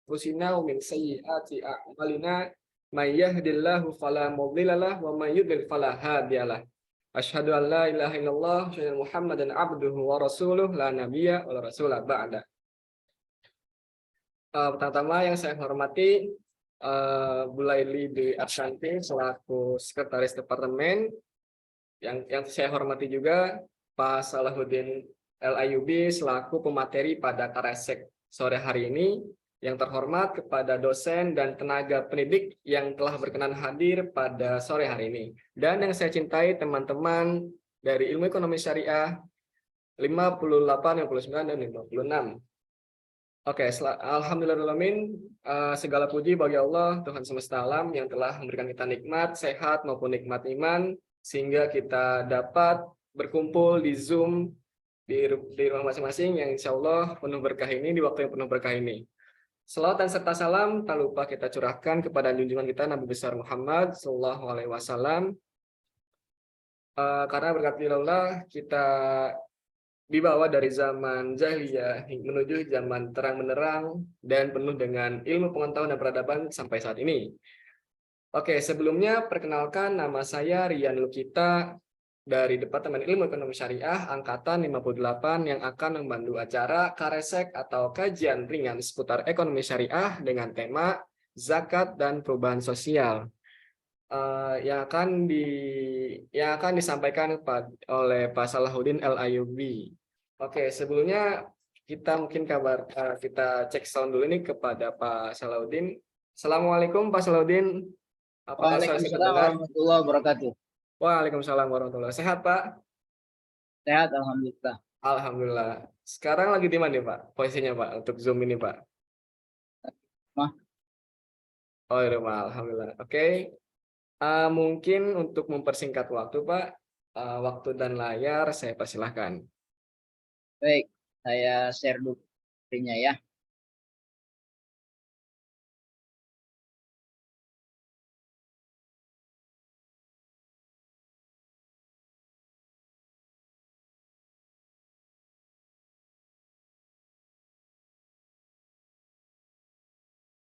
anfusina wa min sayyiati a'malina may yahdihillahu fala mudilla lahu wa may yudlil fala hadiyalah. Asyhadu an la ilaha illallah wa asyhadu anna Muhammadan abduhu wa rasuluh la nabiyya wa la rasula ba'da. Pertama-tama yang saya hormati Bu Laili Dwi Arsanti selaku Sekretaris Departemen, yang saya hormati juga Pak Salahuddin L.Ayubi selaku pemateri pada Karesek sore hari ini, yang terhormat kepada dosen dan tenaga pendidik yang telah berkenan hadir pada sore hari ini, dan yang saya cintai teman-teman dari Ilmu Ekonomi Syariah 58, 59, dan 56. Oke, alhamdulillahirrahmanirrahim, segala puji bagi Allah, Tuhan semesta alam yang telah memberikan kita nikmat, sehat maupun nikmat iman, sehingga kita dapat berkumpul di Zoom di rumah masing-masing yang insya Allah penuh berkah ini, di waktu yang penuh berkah ini. Selawat dan serta salam tak lupa kita curahkan kepada junjungan kita Nabi besar Muhammad Sallallahu Alaihi Wasallam. Karena berkat Allah kita dibawa dari zaman jahiliyah menuju zaman terang menerang dan penuh dengan ilmu pengetahuan dan peradaban sampai saat ini. Oke, sebelumnya perkenalkan, nama saya Rian Lukita dari Departemen Ilmu Ekonomi Syariah Angkatan 58 yang akan membantu acara Karesek atau kajian ringan seputar ekonomi syariah dengan tema zakat dan perubahan sosial. Yang akan disampaikan oleh Pak Salahuddin L.Ayubi. Oke, sebelumnya kita mungkin kita cek sound dulu nih kepada Pak Salahuddin. Assalamualaikum Pak Salahuddin. Apakah saya bisa Waalaikumsalam dengar? warahmatullahi wabarakatuh. Waalaikumsalam warahmatullahi wabarakatuh. Sehat Pak? Sehat, alhamdulillah. Alhamdulillah. Sekarang lagi di mana nih Pak? Posisinya Pak untuk Zoom ini Pak? Mah. Oh di rumah, alhamdulillah. Oke. Mungkin untuk mempersingkat waktu Pak, waktu dan layar saya persilahkan. Baik, saya share dulu screen-nya ya.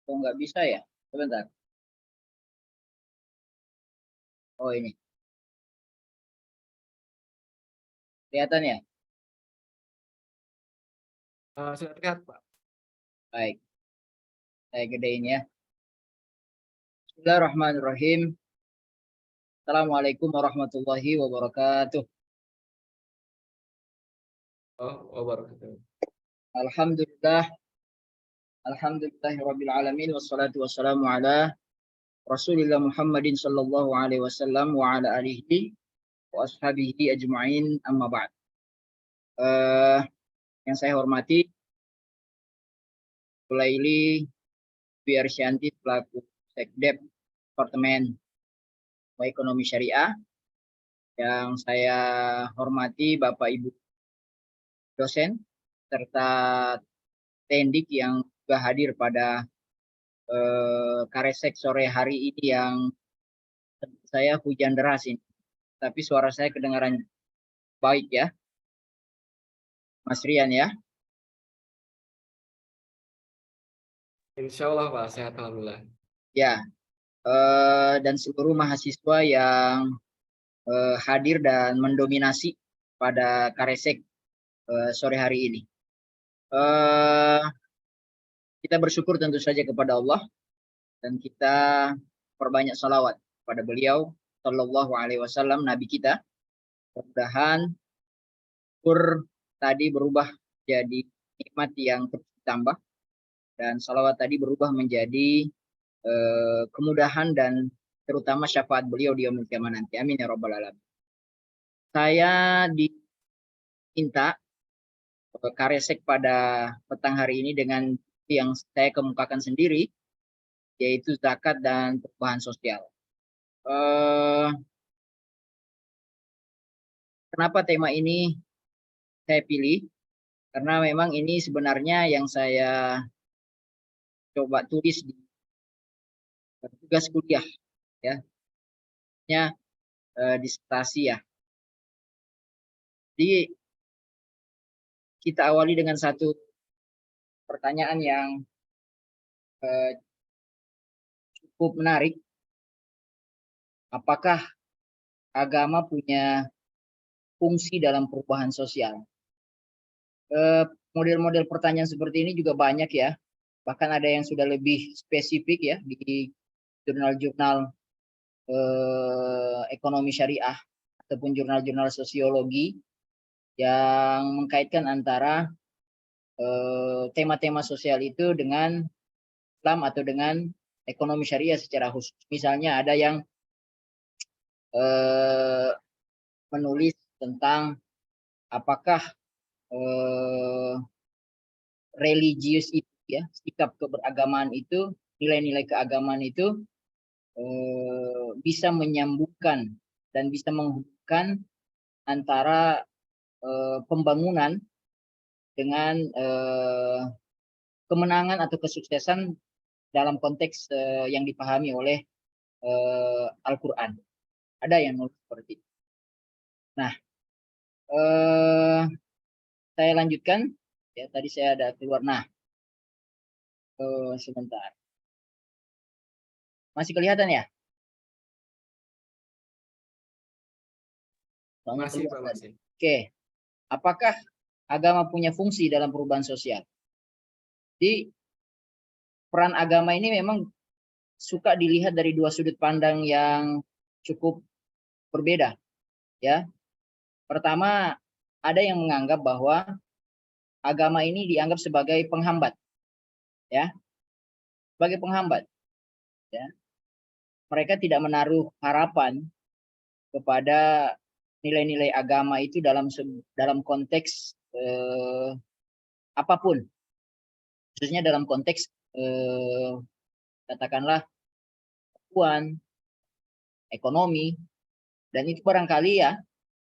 Kok nggak bisa ya? Sebentar. Oh ini. Kelihatan ya? Sudah terlihat Pak. Baik. Saya gedein ya. Bismillahirrahmanirrahim. Assalamualaikum warahmatullahi wabarakatuh. Oh, wabarakatuh. Alhamdulillah. Alhamdulillahirabbil alamin wassalatu wassalamu ala Rasulillah Muhammadin sallallahu alaihi wasallam wa ala alihi wa ashabihi ajma'in, amma ba'd. Yang saya hormati Bu Laili Dwi Arsanti selaku Sekdep Departemen Ekonomi Syariah. Yang saya hormati Bapak Ibu dosen serta tendik yang juga hadir pada Karesek sore hari ini, yang saya hujan deras ini. Tapi suara saya kedengaran baik ya, Mas Rian ya. Insya Allah Pak, sehat alhamdulillah. Ya, dan seluruh mahasiswa yang hadir dan mendominasi pada Karesek sore hari ini. Kita bersyukur tentu saja kepada Allah dan kita perbanyak salawat kepada beliau Sallallahu Alaihi Wasallam, Nabi kita. Mudah-mudahan syukur tadi berubah jadi nikmat yang terus ditambah, dan salawat tadi berubah menjadi kemudahan dan terutama syafaat beliau di yaumil qiyamah nanti. Amin ya rabbal alamin. Saya diminta Karesek pada petang hari ini dengan yang saya kemukakan sendiri, yaitu zakat dan perubahan sosial. Kenapa tema ini saya pilih? Karena memang ini sebenarnya yang saya coba tulis di tugas kuliah ya, disertasi ya. Jadi kita awali dengan satu pertanyaan yang cukup menarik. Apakah agama punya fungsi dalam perubahan sosial? Model-model pertanyaan seperti ini juga banyak ya. Bahkan ada yang sudah lebih spesifik ya di jurnal-jurnal ekonomi syariah ataupun jurnal-jurnal sosiologi yang mengkaitkan antara tema-tema sosial itu dengan Islam atau dengan ekonomi syariah secara khusus. Misalnya ada yang menulis tentang apakah religius itu ya, sikap keberagamaan itu, nilai-nilai keagamaan itu bisa menyambungkan dan bisa menghubungkan antara pembangunan dengan kemenangan atau kesuksesan dalam konteks yang dipahami oleh Al-Quran. Ada yang nulis seperti itu. Nah, saya lanjutkan. Ya, tadi saya ada keluar. Nah, sebentar. Masih kelihatan ya? Masih, Pak, masih. Oke. Apakah agama punya fungsi dalam perubahan sosial? Jadi, peran agama ini memang suka dilihat dari dua sudut pandang yang cukup berbeda. Ya. Pertama, ada yang menganggap bahwa agama ini dianggap sebagai penghambat. Ya. Sebagai penghambat. Ya. Mereka tidak menaruh harapan kepada nilai-nilai agama itu dalam konteks apapun, khususnya dalam konteks katakanlah keuangan, ekonomi, dan itu barangkali ya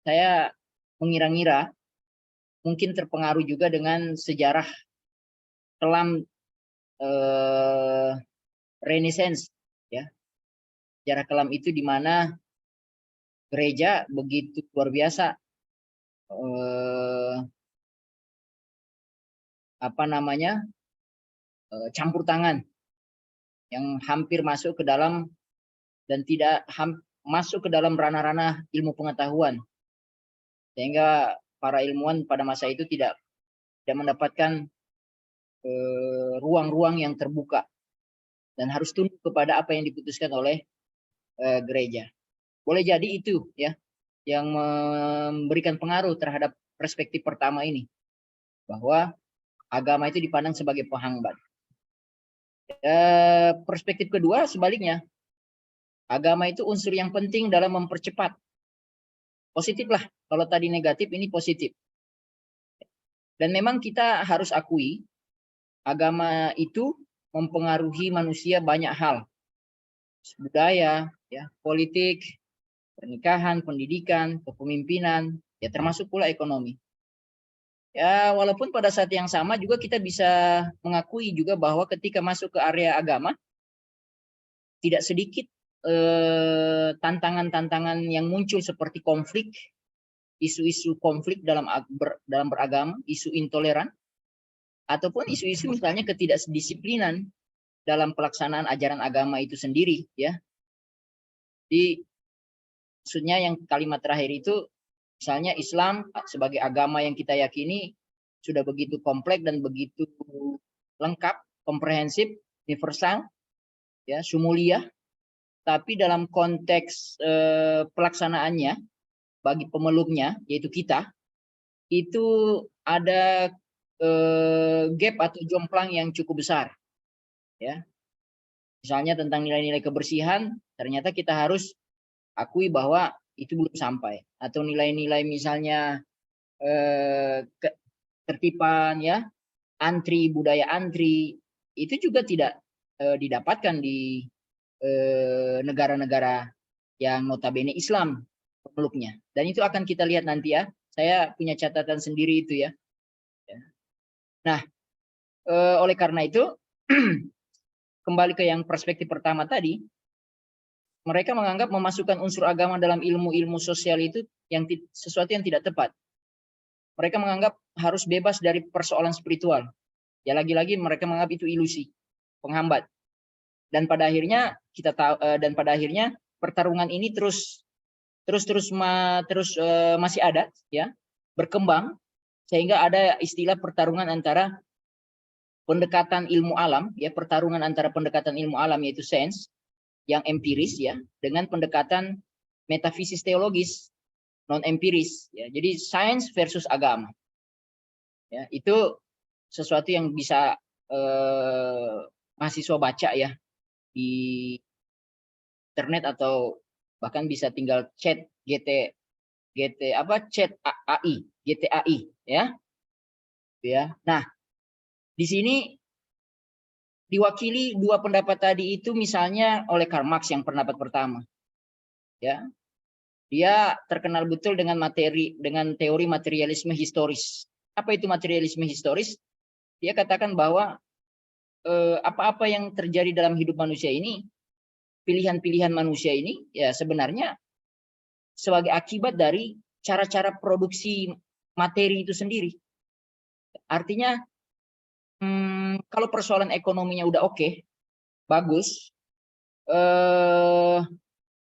saya mengira-ngira mungkin terpengaruh juga dengan sejarah kelam Renaissance, ya. Sejarah kelam itu di mana gereja begitu luar biasa campur tangan yang hampir masuk ke dalam dan tidak masuk ke dalam ranah-ranah ilmu pengetahuan, sehingga para ilmuwan pada masa itu tidak mendapatkan ruang-ruang yang terbuka dan harus tunduk kepada apa yang diputuskan oleh gereja. Boleh jadi itu ya yang memberikan pengaruh terhadap perspektif pertama ini, bahwa agama itu dipandang sebagai penghambat. Perspektif kedua sebaliknya, agama itu unsur yang penting dalam mempercepat. Positif lah, kalau tadi negatif ini positif. Dan memang kita harus akui, agama itu mempengaruhi manusia banyak hal. Budaya, ya, politik, pernikahan, pendidikan, kepemimpinan, ya termasuk pula ekonomi. Ya, walaupun pada saat yang sama juga kita bisa mengakui juga bahwa ketika masuk ke area agama, tidak sedikit tantangan-tantangan yang muncul seperti konflik, isu-isu konflik dalam beragama, isu intoleran, ataupun isu-isu misalnya ketidakdisiplinan dalam pelaksanaan ajaran agama itu sendiri, ya. Di maksudnya yang kalimat terakhir itu, misalnya Islam sebagai agama yang kita yakini sudah begitu kompleks dan begitu lengkap, komprehensif, universal, ya, sumulia, tapi dalam konteks pelaksanaannya bagi pemeluknya, yaitu kita, itu ada gap atau jomplang yang cukup besar, ya. Misalnya tentang nilai-nilai kebersihan, ternyata kita harus akui bahwa itu belum sampai, atau nilai-nilai misalnya ketertiban, ya, antri, budaya antri, itu juga tidak didapatkan di negara-negara yang notabene Islam pemeluknya. Dan itu akan kita lihat nanti ya. Saya punya catatan sendiri itu ya. Nah, oleh karena itu kembali ke yang perspektif pertama tadi, mereka menganggap memasukkan unsur agama dalam ilmu-ilmu sosial itu sesuatu yang tidak tepat. Mereka menganggap harus bebas dari persoalan spiritual. Ya lagi-lagi mereka menganggap itu ilusi. penghambat. Dan pada akhirnya kita tahu pertarungan ini terus masih ada, ya, berkembang, sehingga ada istilah pertarungan antara pendekatan ilmu alam, ya, pertarungan antara pendekatan ilmu alam yaitu sains yang empiris, ya, dengan pendekatan metafisis teologis non empiris, ya. Jadi sains versus agama, ya, itu sesuatu yang bisa mahasiswa baca, ya, di internet, atau bahkan bisa tinggal chat chat AI, GTAI, ya. Nah, di sini diwakili dua pendapat tadi itu, misalnya oleh Karl Marx yang pendapat pertama, ya. Dia terkenal betul dengan teori materialisme historis. Apa itu materialisme historis? Dia katakan bahwa apa-apa yang terjadi dalam hidup manusia ini, pilihan-pilihan manusia ini, ya, sebenarnya sebagai akibat dari cara-cara produksi materi itu sendiri. Artinya, kalau persoalan ekonominya udah oke, bagus,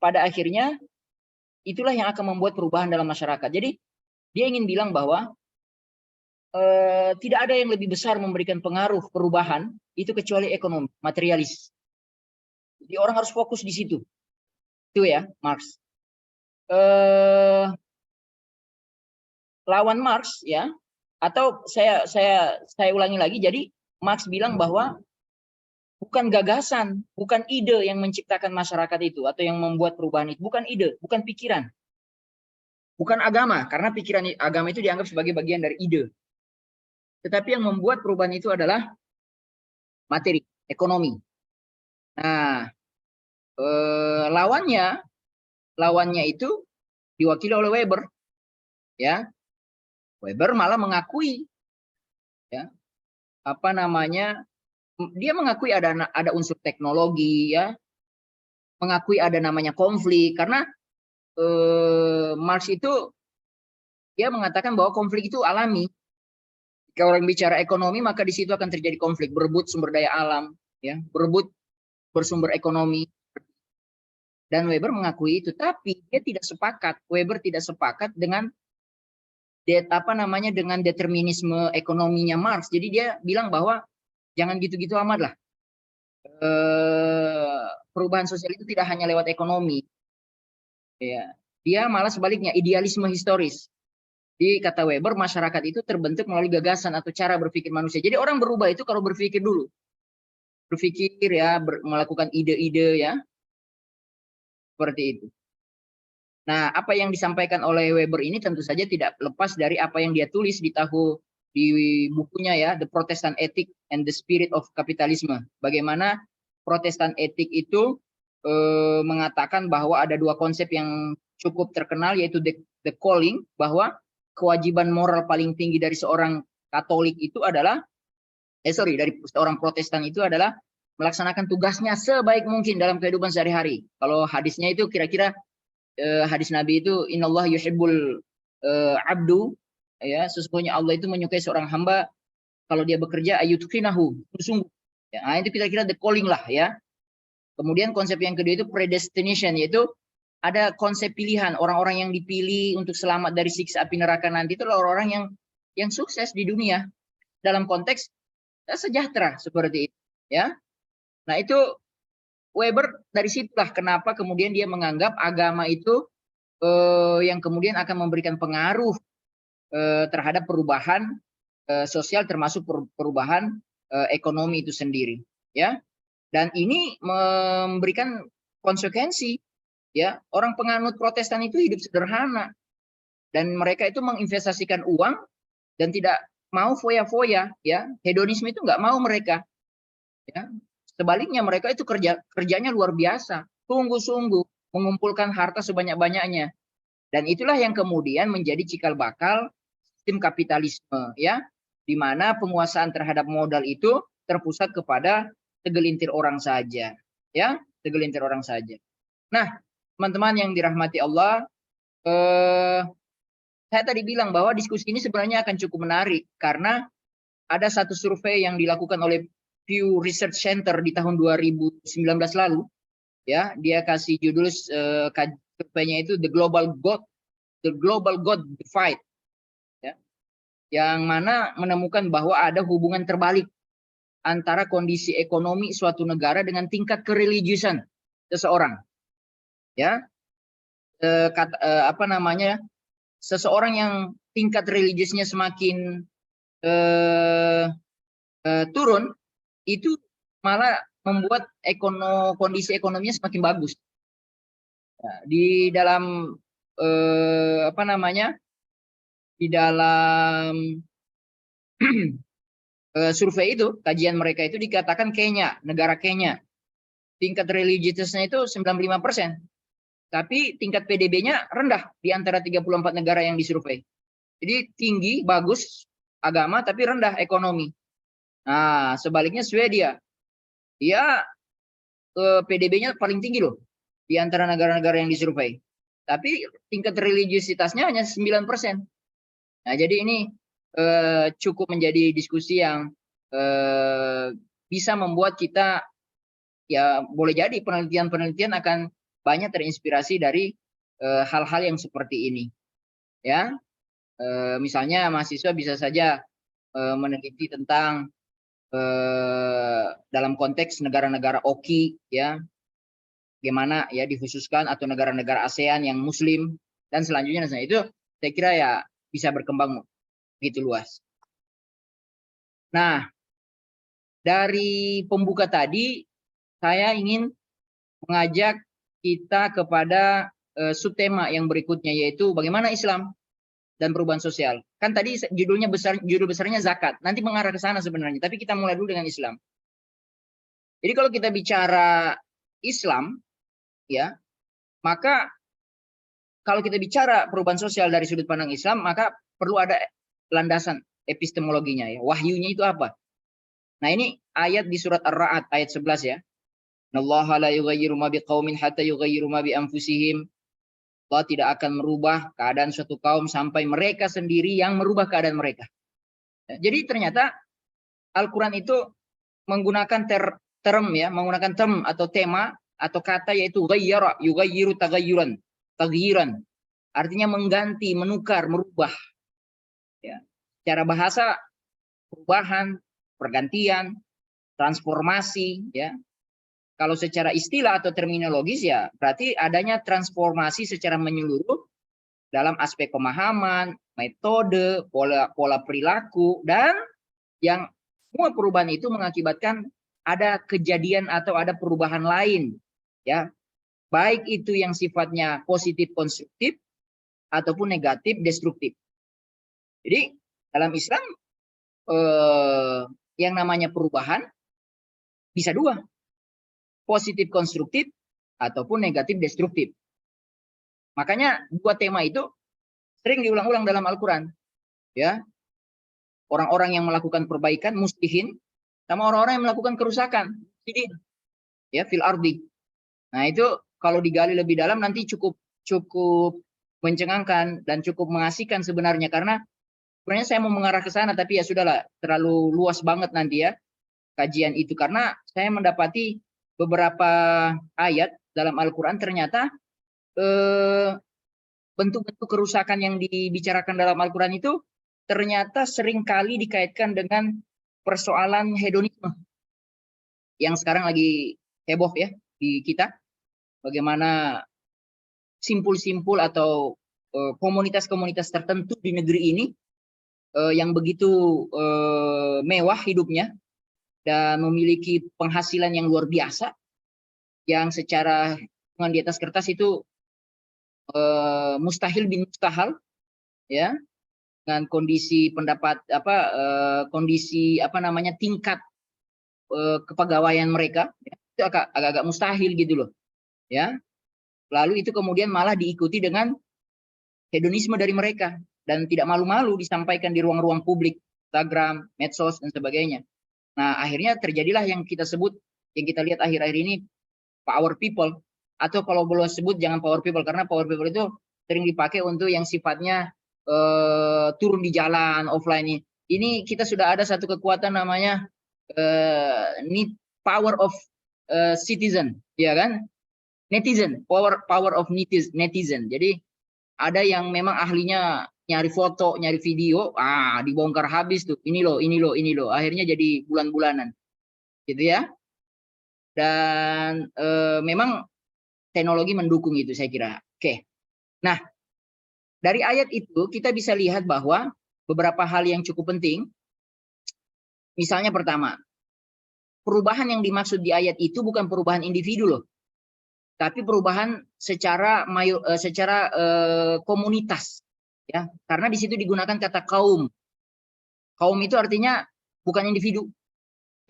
pada akhirnya itulah yang akan membuat perubahan dalam masyarakat. Jadi dia ingin bilang bahwa tidak ada yang lebih besar memberikan pengaruh perubahan itu kecuali ekonomi, materialis. Jadi orang harus fokus di situ. Itu, ya, Marx. Lawan Marx, ya, atau saya ulangi lagi. Jadi Marx bilang bahwa bukan gagasan, bukan ide yang menciptakan masyarakat itu atau yang membuat perubahan itu, bukan ide, bukan pikiran, bukan agama, karena agama itu dianggap sebagai bagian dari ide. Tetapi yang membuat perubahan itu adalah materi, ekonomi. Nah, lawannya itu diwakili oleh Weber, ya. Weber malah mengakui, ya, dia mengakui ada unsur teknologi, ya, mengakui ada namanya konflik, karena Marx itu dia mengatakan bahwa konflik itu alami. Jika orang bicara ekonomi, maka di situ akan terjadi konflik, berebut sumber daya alam, ya, berebut bersumber ekonomi. Dan Weber mengakui itu, tapi dia tidak sepakat. Weber tidak sepakat dengan dengan determinisme ekonominya Marx. Jadi dia bilang bahwa jangan gitu-gitu amat lah. Perubahan sosial itu tidak hanya lewat ekonomi. Ya, dia malah sebaliknya, idealisme historis. Di kata Weber, masyarakat itu terbentuk melalui gagasan atau cara berpikir manusia. Jadi orang berubah itu kalau berpikir dulu. Berpikir, ya, melakukan ide-ide, ya. Seperti itu. Nah, apa yang disampaikan oleh Weber ini tentu saja tidak lepas dari apa yang dia tulis di bukunya, ya, The Protestant Ethic and the Spirit of Capitalism. Bagaimana Protestant Ethic itu mengatakan bahwa ada dua konsep yang cukup terkenal, yaitu the calling, bahwa kewajiban moral paling tinggi dari seorang Katolik itu adalah, dari seorang Protestan itu adalah melaksanakan tugasnya sebaik mungkin dalam kehidupan sehari-hari. Kalau hadisnya itu kira-kira hadis Nabi itu, Innallah yuhibbul abdu, ya, sesungguhnya Allah itu menyukai seorang hamba kalau dia bekerja ayutqinahu, sungguh. Ya, nah, itu kira-kira the calling lah, ya. Kemudian konsep yang kedua itu predestination, yaitu ada konsep pilihan, orang-orang yang dipilih untuk selamat dari siksa api neraka nanti itu adalah orang-orang yang sukses di dunia dalam konteks sejahtera seperti itu, ya. Nah, itu Weber dari situlah kenapa kemudian dia menganggap agama itu yang kemudian akan memberikan pengaruh terhadap perubahan sosial, termasuk perubahan ekonomi itu sendiri, ya. Dan ini memberikan konsekuensi, ya. Orang penganut Protestan itu hidup sederhana dan mereka itu menginvestasikan uang dan tidak mau foya-foya, ya. Hedonisme itu nggak mau mereka, ya. Sebaliknya mereka itu kerjanya luar biasa, sungguh-sungguh mengumpulkan harta sebanyak-banyaknya. Dan itulah yang kemudian menjadi cikal bakal sistem kapitalisme, ya, di mana penguasaan terhadap modal itu terpusat kepada segelintir orang saja, ya, segelintir orang saja. Nah, teman-teman yang dirahmati Allah, saya tadi bilang bahwa diskusi ini sebenarnya akan cukup menarik karena ada satu survei yang dilakukan oleh Pew Research Center di tahun 2019 lalu, ya, dia kasih judul surveinya itu The Global God Divide, ya, yang mana menemukan bahwa ada hubungan terbalik antara kondisi ekonomi suatu negara dengan tingkat kereligiusan seseorang, ya. Seseorang yang tingkat religiusnya semakin turun, itu malah membuat kondisi ekonominya semakin bagus. Nah, di dalam di dalam survei itu, kajian mereka itu dikatakan negara Kenya, tingkat religiusnya itu 95%, tapi tingkat PDB-nya rendah di antara 34 negara yang disurvei. Jadi tinggi, bagus agama, tapi rendah ekonomi. Nah, sebaliknya Swedia, dia PDB-nya paling tinggi loh di antara negara-negara yang disurvei. Tapi tingkat religiusitasnya hanya 9%. Nah, jadi ini cukup menjadi diskusi yang bisa membuat kita, ya boleh jadi penelitian-penelitian akan banyak terinspirasi dari hal-hal yang seperti ini. Ya, misalnya mahasiswa bisa saja meneliti tentang dalam konteks negara-negara OKI, ya, bagaimana ya dikhususkan, atau negara-negara ASEAN yang Muslim dan selanjutnya. Nah, itu saya kira ya bisa berkembang begitu luas. Nah, dari pembuka tadi saya ingin mengajak kita kepada subtema yang berikutnya, yaitu bagaimana Islam dan perubahan sosial. Kan tadi judul besarnya zakat. Nanti mengarah ke sana sebenarnya, tapi kita mulai dulu dengan Islam. Jadi kalau kita bicara Islam, ya, maka kalau kita bicara perubahan sosial dari sudut pandang Islam, maka perlu ada landasan epistemologinya, ya. Wahyunya itu apa? Nah, ini ayat di surat Ar-Ra'd ayat 11, ya. Innallaha la yughayyiru ma biqaumin hatta yughayyiru ma bi anfusihim. Allah tidak akan merubah keadaan suatu kaum sampai mereka sendiri yang merubah keadaan mereka. Jadi ternyata Al-Quran itu menggunakan menggunakan term atau tema atau kata, yaitu ghayyara, yughayyiru taghyiran. Artinya mengganti, menukar, merubah. Ya. Secara bahasa, perubahan, pergantian, transformasi, ya. Kalau secara istilah atau terminologis, ya berarti adanya transformasi secara menyeluruh dalam aspek pemahaman, metode, pola perilaku, dan yang semua perubahan itu mengakibatkan ada kejadian atau ada perubahan lain, ya, baik itu yang sifatnya positif konstruktif ataupun negatif destruktif. Jadi dalam Islam yang namanya perubahan bisa dua, positif konstruktif ataupun negatif destruktif. Makanya dua tema itu sering diulang-ulang dalam Al-Quran, ya. Orang-orang yang melakukan perbaikan, muslihin, sama orang-orang yang melakukan kerusakan, ya, fil ardi. Nah, itu kalau digali lebih dalam nanti cukup mencengangkan dan cukup mengasihkan sebenarnya, karena sebenarnya saya mau mengarah ke sana, tapi ya sudahlah, terlalu luas banget nanti ya kajian itu, karena saya mendapati beberapa ayat dalam Al-Quran ternyata bentuk-bentuk kerusakan yang dibicarakan dalam Al-Quran itu ternyata seringkali dikaitkan dengan persoalan hedonisme yang sekarang lagi heboh ya di kita. Bagaimana simpul-simpul atau komunitas-komunitas tertentu di negeri ini yang begitu mewah hidupnya dan memiliki penghasilan yang luar biasa, yang secara di atas kertas itu mustahil bin mustahal, ya, dengan kondisi tingkat kepegawaian mereka, ya, itu agak-agak mustahil gitu loh, ya. Lalu itu kemudian malah diikuti dengan hedonisme dari mereka dan tidak malu-malu disampaikan di ruang-ruang publik, Instagram, medsos dan sebagainya. Nah, akhirnya terjadilah yang kita sebut, yang kita lihat akhir-akhir ini, power people. Atau kalau boleh sebut jangan power people, karena power people itu sering dipakai untuk yang sifatnya turun di jalan, offline. Ini kita sudah ada satu kekuatan namanya need power of citizen, ya kan? Netizen, power of netizen. Jadi ada yang memang ahlinya nyari foto, nyari video, dibongkar habis tuh. Ini loh, ini loh, ini loh. Akhirnya jadi bulan-bulanan, gitu ya. Dan memang teknologi mendukung itu, saya kira. Oke. Nah, dari ayat itu kita bisa lihat bahwa beberapa hal yang cukup penting. Misalnya pertama, perubahan yang dimaksud di ayat itu bukan perubahan individu loh, tapi perubahan secara komunitas, ya. Karena di situ digunakan kata kaum. Kaum itu artinya bukan individu,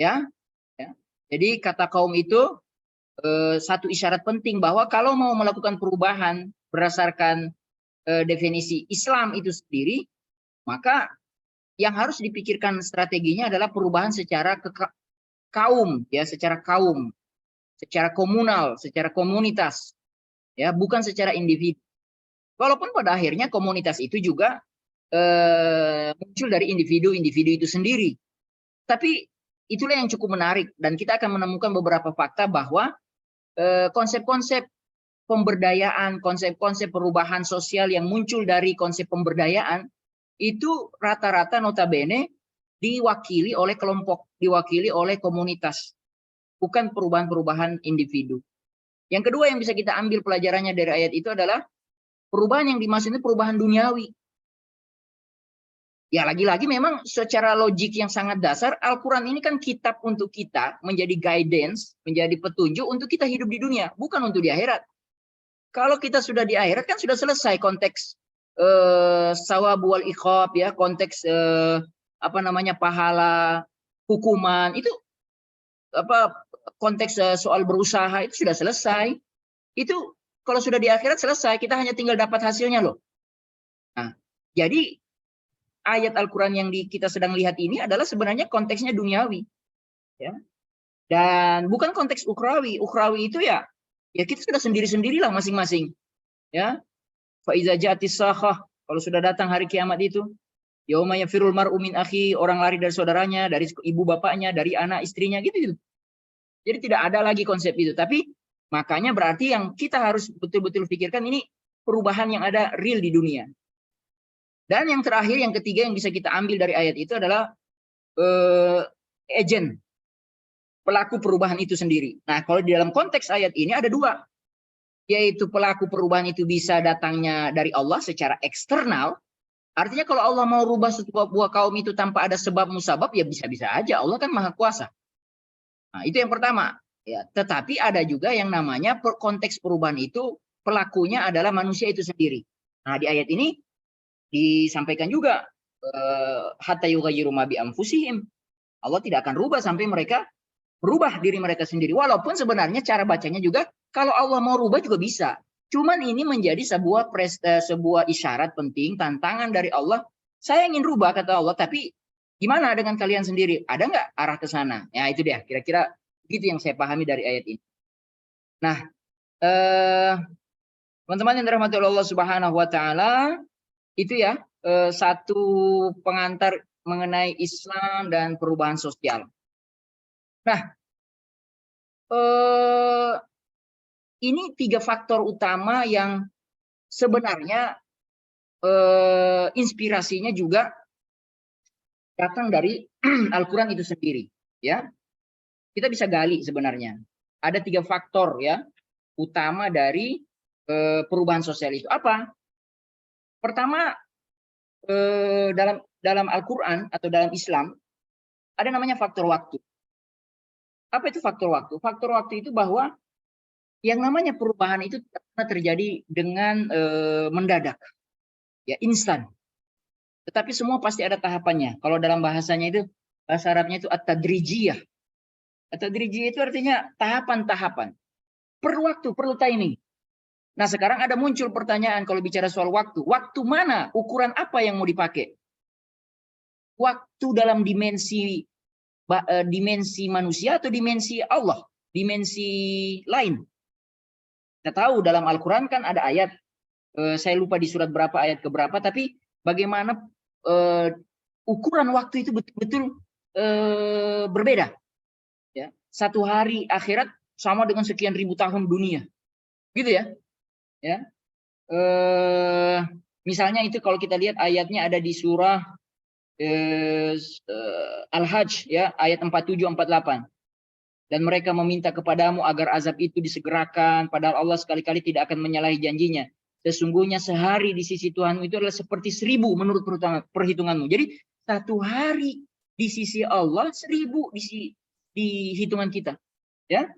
ya. Jadi kata kaum itu satu isyarat penting bahwa kalau mau melakukan perubahan berdasarkan definisi Islam itu sendiri, maka yang harus dipikirkan strateginya adalah perubahan secara kaum, ya, secara kaum, secara komunal, secara komunitas, ya, bukan secara individu. Walaupun pada akhirnya komunitas itu juga muncul dari individu-individu itu sendiri. Tapi itulah yang cukup menarik, dan kita akan menemukan beberapa fakta bahwa konsep-konsep pemberdayaan, konsep-konsep perubahan sosial yang muncul dari konsep pemberdayaan itu rata-rata notabene diwakili oleh kelompok, diwakili oleh komunitas, bukan perubahan-perubahan individu. Yang kedua yang bisa kita ambil pelajarannya dari ayat itu adalah perubahan yang dimaksud itu perubahan duniawi. Ya, lagi-lagi memang secara logik yang sangat dasar, Al-Quran ini kan kitab untuk kita, menjadi guidance, menjadi petunjuk untuk kita hidup di dunia, bukan untuk di akhirat. Kalau kita sudah di akhirat kan sudah selesai konteks sawab wal iqab, ya, konteks pahala, hukuman, itu konteks soal berusaha itu sudah selesai. Itu kalau sudah di akhirat selesai, kita hanya tinggal dapat hasilnya loh. Nah, jadi ayat Al-Quran yang kita sedang lihat ini adalah sebenarnya konteksnya duniawi, ya, dan bukan konteks ukhrawi. Ukhrawi itu ya kita sudah sendiri-sendirilah masing-masing, ya. Fa iza ja'atis sakhah, kalau sudah datang hari kiamat itu, yauma yafirul mar'u min akhi, orang lari dari saudaranya, dari ibu bapaknya, dari anak istrinya, gitu. Jadi tidak ada lagi konsep itu. Tapi makanya berarti yang kita harus betul-betul pikirkan ini perubahan yang ada real di dunia. Dan yang terakhir, yang ketiga yang bisa kita ambil dari ayat itu adalah agent, pelaku perubahan itu sendiri. Nah, kalau di dalam konteks ayat ini ada dua, yaitu pelaku perubahan itu bisa datangnya dari Allah secara eksternal. Artinya kalau Allah mau rubah sebuah kaum itu tanpa ada sebab musabab, ya bisa-bisa aja, Allah kan maha kuasa. Nah, itu yang pertama. Ya, tetapi ada juga yang namanya konteks perubahan itu pelakunya adalah manusia itu sendiri. Nah, di ayat ini disampaikan juga hatta yughayyiru ma bi anfusihim. Allah tidak akan rubah sampai mereka berubah diri mereka sendiri. Walaupun sebenarnya cara bacanya juga kalau Allah mau rubah juga bisa. Cuman ini menjadi sebuah isyarat penting, tantangan dari Allah. Saya ingin rubah kata Allah, tapi gimana dengan kalian sendiri? Ada nggak arah ke sana? Ya itu dia, kira-kira begitu yang saya pahami dari ayat ini. Nah, teman-teman yang dirahmati Allah Subhanahu wa taala, itu ya satu pengantar mengenai Islam dan perubahan sosial. Nah, ini 3 faktor utama yang sebenarnya inspirasinya juga datang dari Al-Quran itu sendiri, ya. Kita bisa gali sebenarnya. Ada 3 faktor ya utama dari perubahan sosial itu. Apa? Pertama, dalam Al-Quran atau dalam Islam ada namanya faktor waktu. Apa itu faktor waktu? Faktor waktu itu bahwa yang namanya perubahan itu terjadi dengan mendadak, ya, instan. Tetapi semua pasti ada tahapannya. Kalau dalam bahasanya itu, bahasa Arabnya itu at-tadrijiyah. At-tadrijiyah itu artinya tahapan-tahapan. Perlu waktu, perlu timing. Nah, sekarang ada muncul pertanyaan kalau bicara soal waktu. Waktu mana? Ukuran apa yang mau dipakai? Waktu dalam dimensi manusia atau dimensi Allah? Dimensi lain. Kita tahu dalam Al-Quran kan ada ayat, saya lupa di surat berapa, ayat keberapa, tapi bagaimana ukuran waktu itu betul-betul berbeda. Ya, satu hari akhirat sama dengan sekian ribu tahun dunia, gitu ya. Ya, misalnya itu kalau kita lihat ayatnya ada di surah Al-Hajj, ya, ayat 47-48. Dan mereka meminta kepadamu agar azab itu disegerakan, padahal Allah sekali-kali tidak akan menyalahi janjinya. Sesungguhnya sehari di sisi Tuhanmu itu adalah seperti 1000 menurut perhitunganmu. Jadi satu hari di sisi Allah 1000 di hitungan kita, ya,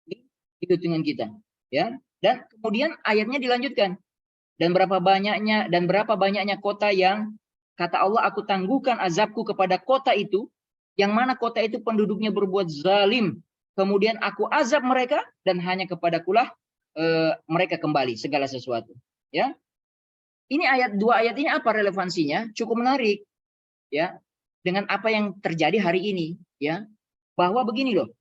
di hitungan kita, ya. Dan kemudian ayatnya dilanjutkan. Dan berapa banyaknya kota yang kata Allah, aku tangguhkan azabku kepada kota itu, yang mana kota itu penduduknya berbuat zalim. Kemudian aku azab mereka dan hanya kepadakulah mereka kembali segala sesuatu. Ya, ini dua ayat ini apa relevansinya? Cukup menarik, ya, dengan apa yang terjadi hari ini, ya, bahwa begini loh,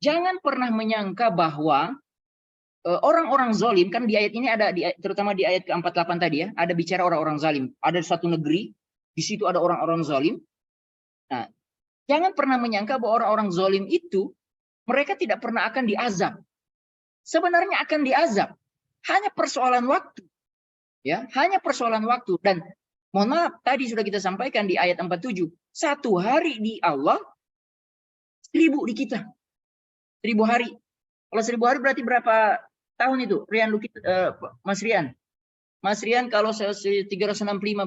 jangan pernah menyangka bahwa orang-orang zalim, kan di ayat ini ada, terutama di ayat ke-48 tadi ya, ada bicara orang-orang zalim. Ada satu negeri, di situ ada orang-orang zalim. Nah, jangan pernah menyangka bahwa orang-orang zalim itu mereka tidak pernah akan diazab. Sebenarnya akan diazab, hanya persoalan waktu, ya, hanya persoalan waktu. Dan mohon maaf, tadi sudah kita sampaikan di ayat 47, satu hari di Allah 1000 di kita, 1000 hari. Kalau 1000 hari berarti berapa tahun itu? Mas Rian. Mas Rian kalau 365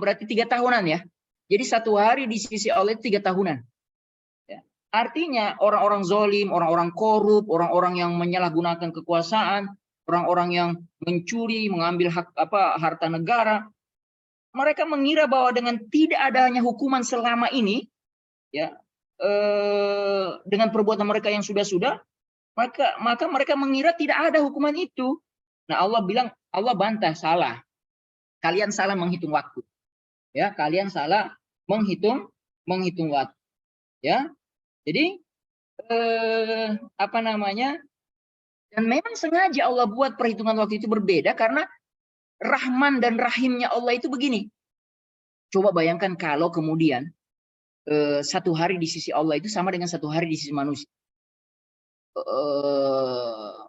berarti 3 tahunan ya. Jadi satu hari di sisi Allah itu 3 tahunan. Ya. Artinya orang-orang zalim, orang-orang korup, orang-orang yang menyalahgunakan kekuasaan, orang-orang yang mencuri, mengambil harta negara, mereka mengira bahwa dengan tidak adanya hukuman selama ini, ya, dengan perbuatan mereka yang sudah-sudah, maka mereka mengira tidak ada hukuman itu. Nah, Allah bilang, Allah bantah, salah. Kalian salah menghitung waktu. Ya, kalian salah menghitung waktu. Ya. Jadi dan memang sengaja Allah buat perhitungan waktu itu berbeda karena Rahman dan Rahimnya Allah itu begini. Coba bayangkan kalau kemudian satu hari di sisi Allah itu sama dengan satu hari di sisi manusia.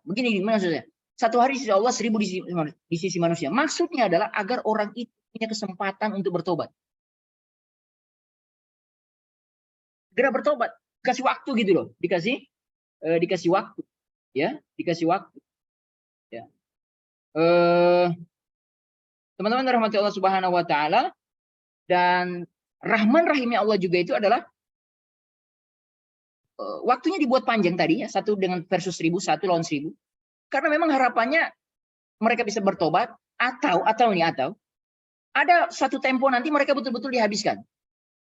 Begini maksudnya. Satu hari di sisi Allah, 1000 di sisi manusia. Maksudnya adalah agar orang itu punya kesempatan untuk bertobat. Segera bertobat, kasih waktu gitu loh, dikasih waktu, ya, dikasih waktu, ya. Teman-teman rahmati Allah Subhanahu Wa Taala, dan Rahman Rahimnya Allah juga itu adalah waktunya dibuat panjang tadi ya, 1 dengan versus 1000, 1 lawan 1000, karena memang harapannya mereka bisa bertobat atau ada satu tempo nanti mereka betul-betul dihabiskan,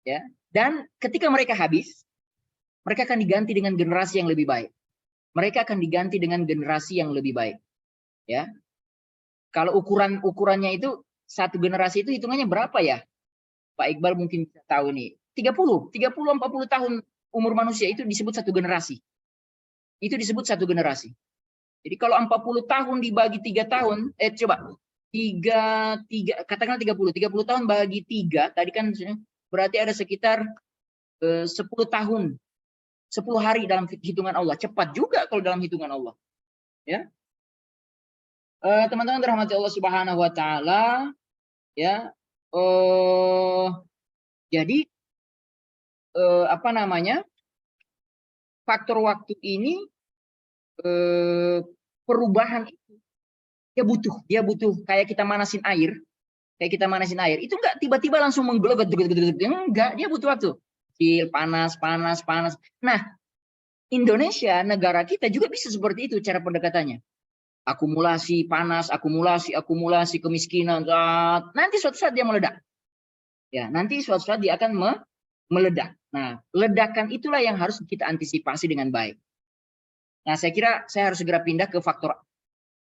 ya. Dan ketika mereka habis, mereka akan diganti dengan generasi yang lebih baik. Mereka akan diganti dengan generasi yang lebih baik, ya. Kalau ukurannya itu satu generasi itu hitungannya berapa ya? Pak Iqbal mungkin bisa tahu nih. 40, 40 tahun umur manusia itu disebut satu generasi. Itu disebut satu generasi. Jadi kalau 40 tahun dibagi 3 tahun, coba 3 katakanlah 30 tahun bagi 3, tadi kan berarti ada sekitar 10 tahun, 10 hari dalam hitungan Allah. Cepat juga kalau dalam hitungan Allah, ya. Teman-teman dirahmati Allah Subhanahu Wa Taala, ya. Jadi faktor waktu ini, perubahan itu dia butuh kayak kita manasin air. Itu enggak tiba-tiba langsung menggelegot, enggak, dia butuh waktu. Panas. Nah, Indonesia, negara kita juga bisa seperti itu cara pendekatannya. Akumulasi panas, akumulasi kemiskinan. Nanti suatu saat dia meledak. Ya, nanti suatu saat dia akan meledak. Nah, ledakan itulah yang harus kita antisipasi dengan baik. Nah, saya kira saya harus segera pindah ke faktor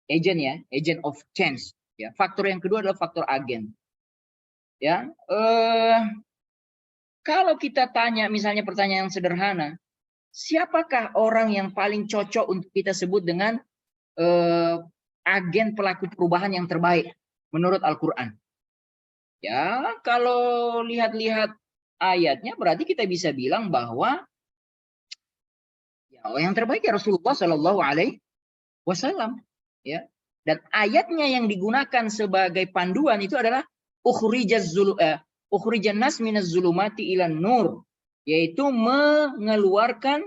agent ya, agent of change. Ya, faktor yang kedua adalah faktor agen. Ya, kalau kita tanya misalnya pertanyaan yang sederhana, siapakah orang yang paling cocok untuk kita sebut dengan agen pelaku perubahan yang terbaik menurut Al-Quran? Ya, kalau lihat-lihat ayatnya berarti kita bisa bilang bahwa ya, yang terbaik ya Rasulullah Shallallahu Alaihi Wasallam. Ya. Dan ayatnya yang digunakan sebagai panduan itu adalah ukhrijan nas minaz zulumati ilan nur, yaitu mengeluarkan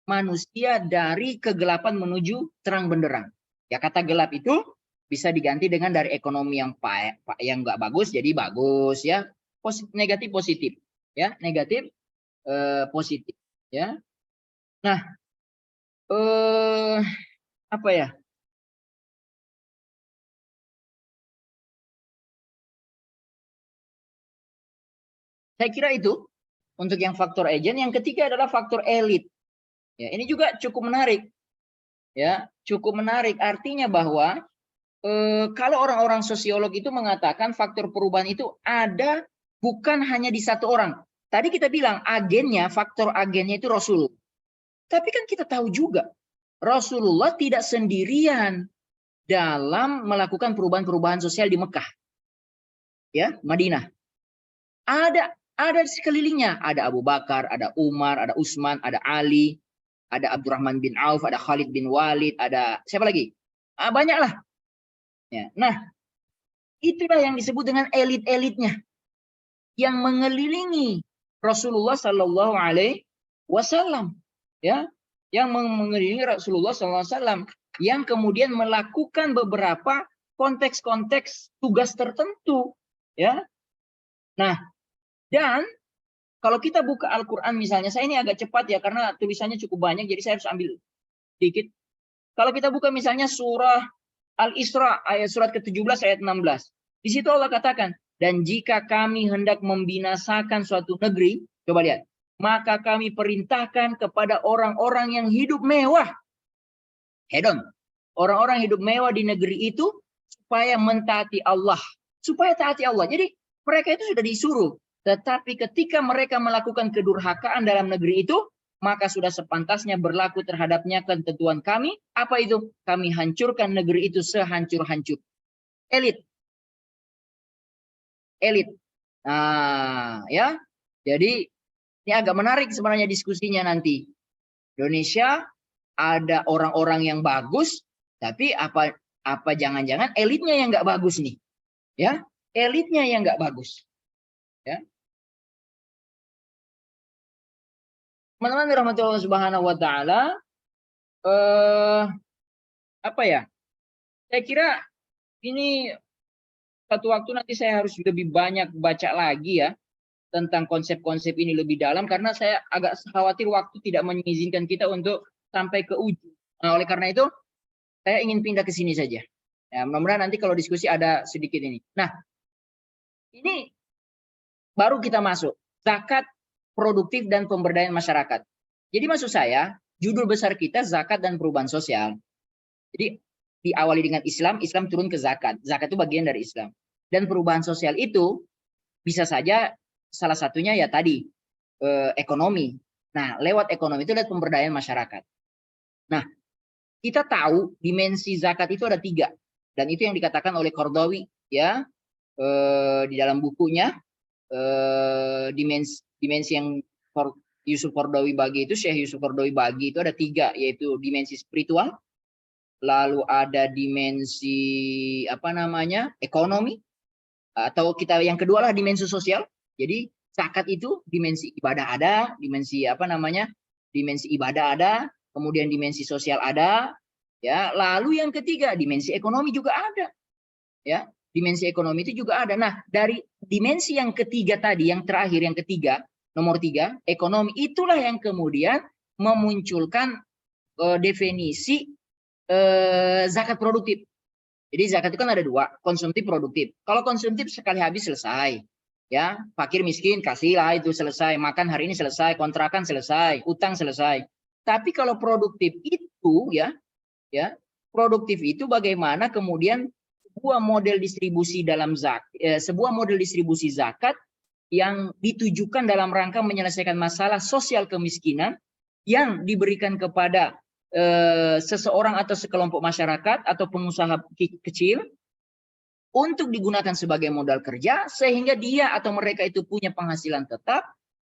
manusia dari kegelapan menuju terang benderang. Ya, kata gelap itu bisa diganti dengan dari ekonomi yang nggak bagus jadi bagus, ya. Negatif positif, ya, negatif positif, ya. Nah, apa ya? Saya kira itu untuk yang faktor agent. Yang ketiga adalah faktor elit. Ya, ini juga cukup menarik. Ya, cukup menarik. Artinya bahwa kalau orang-orang sosiolog itu mengatakan faktor perubahan itu ada bukan hanya di satu orang. Tadi kita bilang agennya, faktor agennya itu Rasul. Tapi kan kita tahu juga Rasulullah tidak sendirian dalam melakukan perubahan-perubahan sosial di Mekah. Ya, Madinah. Ada di sekelilingnya, ada Abu Bakar, ada Umar, ada Utsman, ada Ali, ada Abdurrahman bin Auf, ada Khalid bin Walid, ada siapa lagi? Banyak lah. Ya. Nah, itulah yang disebut dengan elit-elitnya yang mengelilingi Rasulullah Sallallahu Alaihi Wasallam, ya, yang mengelilingi Rasulullah Sallallahu Alaihi Wasallam, yang kemudian melakukan beberapa konteks-konteks tugas tertentu, ya. Nah, dan kalau kita buka Al-Quran misalnya, saya ini agak cepat ya karena tulisannya cukup banyak, jadi saya harus ambil sedikit. Kalau kita buka misalnya surah Al-Isra, surat ke-17 ayat 16. Di situ Allah katakan, dan jika kami hendak membinasakan suatu negeri, coba lihat, maka kami perintahkan kepada orang-orang yang hidup mewah. Hedon. Orang-orang hidup mewah di negeri itu supaya mentaati Allah. Supaya taati Allah. Jadi mereka itu sudah disuruh. Tetapi ketika mereka melakukan kedurhakaan dalam negeri itu, maka sudah sepantasnya berlaku terhadapnya ketentuan kami. Apa itu? Kami hancurkan negeri itu sehancur-hancur. Elit. Elit. Nah, ya. Jadi ini agak menarik sebenarnya diskusinya nanti. Indonesia ada orang-orang yang bagus, tapi apa jangan-jangan elitnya yang nggak bagus nih, ya? Elitnya yang nggak bagus, ya. Teman-teman dirahmati Subhanahu wa taala, apa ya? Saya kira ini satu waktu nanti saya harus lebih banyak baca lagi ya tentang konsep-konsep ini lebih dalam karena saya agak khawatir waktu tidak mengizinkan kita untuk sampai ke ujung. Nah, oleh karena itu saya ingin pindah ke sini saja. Ya, mudah-mudahan nanti kalau diskusi ada sedikit ini. Nah, ini baru kita masuk zakat produktif dan pemberdayaan masyarakat. Jadi maksud saya, judul besar kita zakat dan perubahan sosial. Jadi diawali dengan Islam, Islam turun ke zakat. Zakat itu bagian dari Islam. Dan perubahan sosial itu bisa saja salah satunya ya tadi ekonomi. Nah, lewat ekonomi itu lewat pemberdayaan masyarakat. Nah, kita tahu dimensi zakat itu ada 3. Dan itu yang dikatakan oleh Qardawi ya di dalam bukunya. Dimensi yang Yusuf Qardawi bagi itu, Syekh Yusuf Qardawi bagi itu ada 3, yaitu dimensi spiritual, lalu ada dimensi ekonomi, atau kita yang kedua lah dimensi sosial. Jadi zakat itu dimensi ibadah ada, dimensi dimensi ibadah ada, kemudian dimensi sosial ada, ya. Lalu yang ketiga dimensi ekonomi juga ada, ya. Dimensi ekonomi itu juga ada. Nah, dari dimensi yang ketiga tadi, yang terakhir, yang ketiga, nomor 3, ekonomi, itulah yang kemudian memunculkan definisi zakat produktif. Jadi zakat itu kan ada 2, konsumtif, produktif. Kalau konsumtif sekali habis selesai, ya, fakir miskin kasihlah itu selesai, makan hari ini selesai, kontrakan selesai, utang selesai. Tapi kalau produktif itu, ya, produktif itu bagaimana kemudian sebuah model distribusi sebuah model distribusi zakat yang ditujukan dalam rangka menyelesaikan masalah sosial kemiskinan yang diberikan kepada seseorang atau sekelompok masyarakat atau pengusaha kecil untuk digunakan sebagai modal kerja sehingga dia atau mereka itu punya penghasilan tetap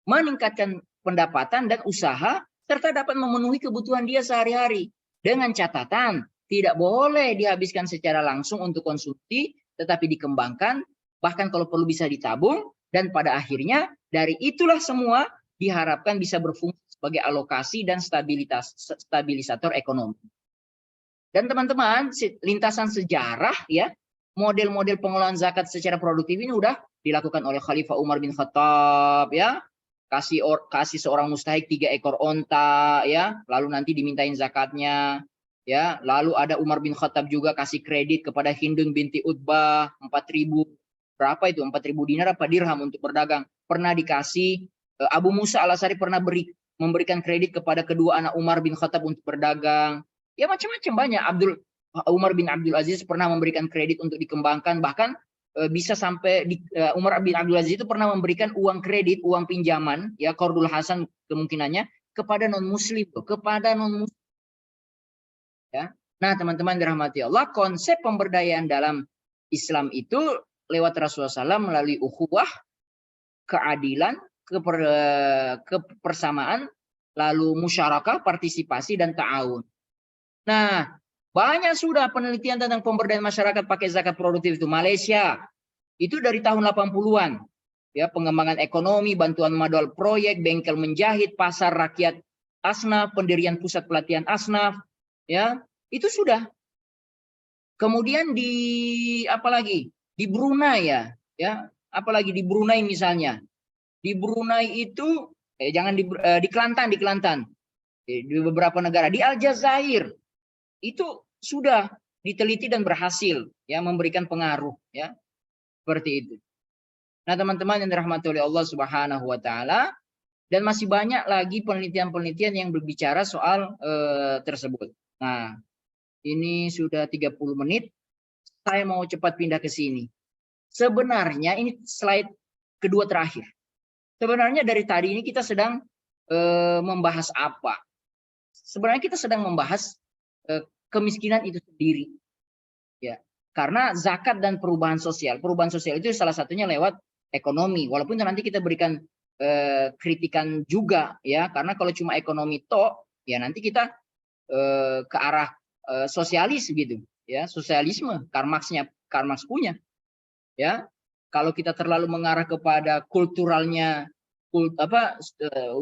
meningkatkan pendapatan dan usaha, serta dapat memenuhi kebutuhan dia sehari-hari. Dengan catatan, tidak boleh dihabiskan secara langsung untuk konsumsi, tetapi dikembangkan, bahkan kalau perlu bisa ditabung, dan pada akhirnya dari itulah semua diharapkan bisa berfungsi sebagai alokasi dan stabilisator ekonomi. Dan teman-teman, lintasan sejarah ya, model-model pengelolaan zakat secara produktif ini udah dilakukan oleh Khalifah Umar bin Khattab ya. Kasih seorang mustahik 3 ekor onta ya, lalu nanti dimintain zakatnya ya. Lalu ada Umar bin Khattab juga kasih kredit kepada Hindun binti Utbah 4.000 berapa itu 4.000 dinar apa dirham untuk berdagang. Pernah dikasih Abu Musa Al-Asy'ari pernah memberikan kredit kepada kedua anak Umar bin Khattab untuk berdagang. Ya macam-macam banyak. Umar bin Abdul Aziz pernah memberikan kredit untuk dikembangkan, bahkan bisa sampai Umar bin Abdul Aziz itu pernah memberikan uang kredit, uang pinjaman, ya qardul hasan kemungkinannya kepada non-muslim, ya. Nah, teman-teman dirahmati Allah, konsep pemberdayaan dalam Islam itu lewat Rasulullah SAW melalui ukhuwah, keadilan, kebersamaan, lalu musyarakah, partisipasi dan ta'awun. Nah, banyak sudah penelitian tentang pemberdayaan masyarakat pakai zakat produktif itu. Malaysia, itu dari tahun 80-an. Ya, pengembangan ekonomi, bantuan modal proyek, bengkel menjahit, pasar rakyat asnaf, pendirian pusat pelatihan asnaf, ya, itu sudah. Kemudian apalagi? Di Brunei ya, apalagi di Brunei misalnya. Di Brunei itu di Kelantan, di beberapa negara, di Aljazair itu sudah diteliti dan berhasil ya memberikan pengaruh ya seperti itu. Nah, teman-teman yang dirahmati oleh Allah Subhanahu wa taala, dan masih banyak lagi penelitian-penelitian yang berbicara soal tersebut. Nah, ini sudah 30 menit. Saya mau cepat pindah ke sini. Sebenarnya ini slide kedua terakhir. Sebenarnya dari tadi ini kita sedang membahas apa? Sebenarnya kita sedang membahas kemiskinan itu sendiri, ya. Karena zakat dan perubahan sosial itu salah satunya lewat ekonomi. Walaupun nanti kita berikan kritikan juga, ya. Karena kalau cuma ekonomi toh, ya nanti kita ke arah sosialis gitu, ya. Sosialisme, Karl Marx punya, ya. Kalau kita terlalu mengarah kepada kulturalnya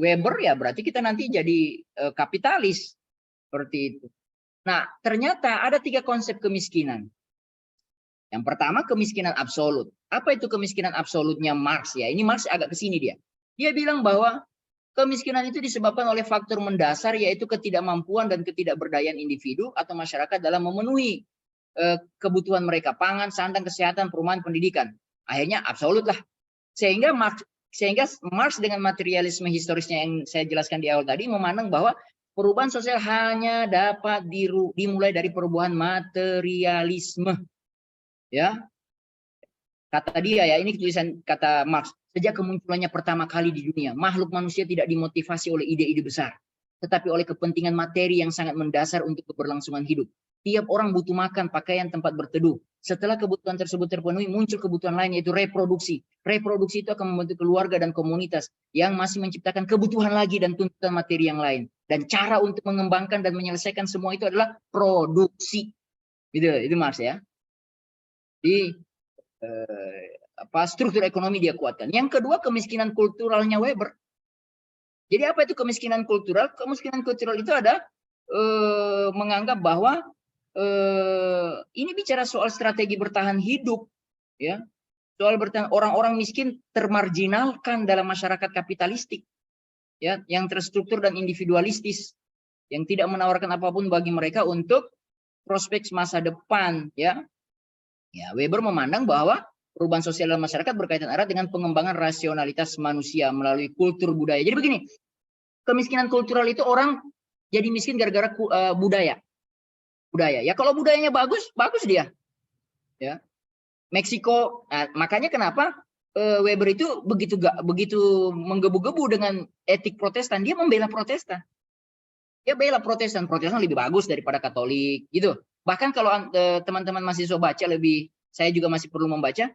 Weber, ya berarti kita nanti jadi kapitalis seperti itu. Nah, ternyata ada 3 konsep kemiskinan. Yang pertama, kemiskinan absolut. Apa itu kemiskinan absolutnya Marx ya? Ini Marx agak ke sini dia. Dia bilang bahwa kemiskinan itu disebabkan oleh faktor mendasar, yaitu ketidakmampuan dan ketidakberdayaan individu atau masyarakat dalam memenuhi kebutuhan mereka, pangan, sandang, kesehatan, perumahan, pendidikan. Akhirnya absolut lah. Sehingga Marx dengan materialisme historisnya yang saya jelaskan di awal tadi memandang bahwa perubahan sosial hanya dapat dimulai dari perubahan materialisme. Ya. Kata dia ya, ini tulisan kata Marx. Sejak kemunculannya pertama kali di dunia, makhluk manusia tidak dimotivasi oleh ide-ide besar, tetapi oleh kepentingan materi yang sangat mendasar untuk keberlangsungan hidup. Tiap orang butuh makan, pakaian, tempat berteduh. Setelah kebutuhan tersebut terpenuhi, muncul kebutuhan lain, yaitu reproduksi. Reproduksi itu akan membentuk keluarga dan komunitas yang masih menciptakan kebutuhan lagi dan tuntutan materi yang lain. Dan cara untuk mengembangkan dan menyelesaikan semua itu adalah produksi. Itu Marx ya. Di struktur ekonomi dia kuatkan. Yang kedua, kemiskinan kulturalnya Weber. Jadi apa itu kemiskinan kultural? Kemiskinan kultural itu ada menganggap bahwa ini bicara soal strategi bertahan hidup, ya. Soal bertahan, orang-orang miskin termarginalkan dalam masyarakat kapitalistik, ya, yang terstruktur dan individualistis, yang tidak menawarkan apapun bagi mereka untuk prospek masa depan, ya. Ya, Weber memandang bahwa perubahan sosial dalam masyarakat berkaitan erat dengan pengembangan rasionalitas manusia melalui kultur budaya. Jadi begini, kemiskinan kultural itu orang jadi miskin gara-gara budaya. Ya kalau budayanya bagus dia. Ya. Meksiko, nah, makanya kenapa Weber itu begitu menggebu-gebu dengan etik Protestan, dia membela Protestan. Dia bela Protestan lebih bagus daripada Katolik gitu. Bahkan kalau teman-teman mahasiswa baca lebih, saya juga masih perlu membaca.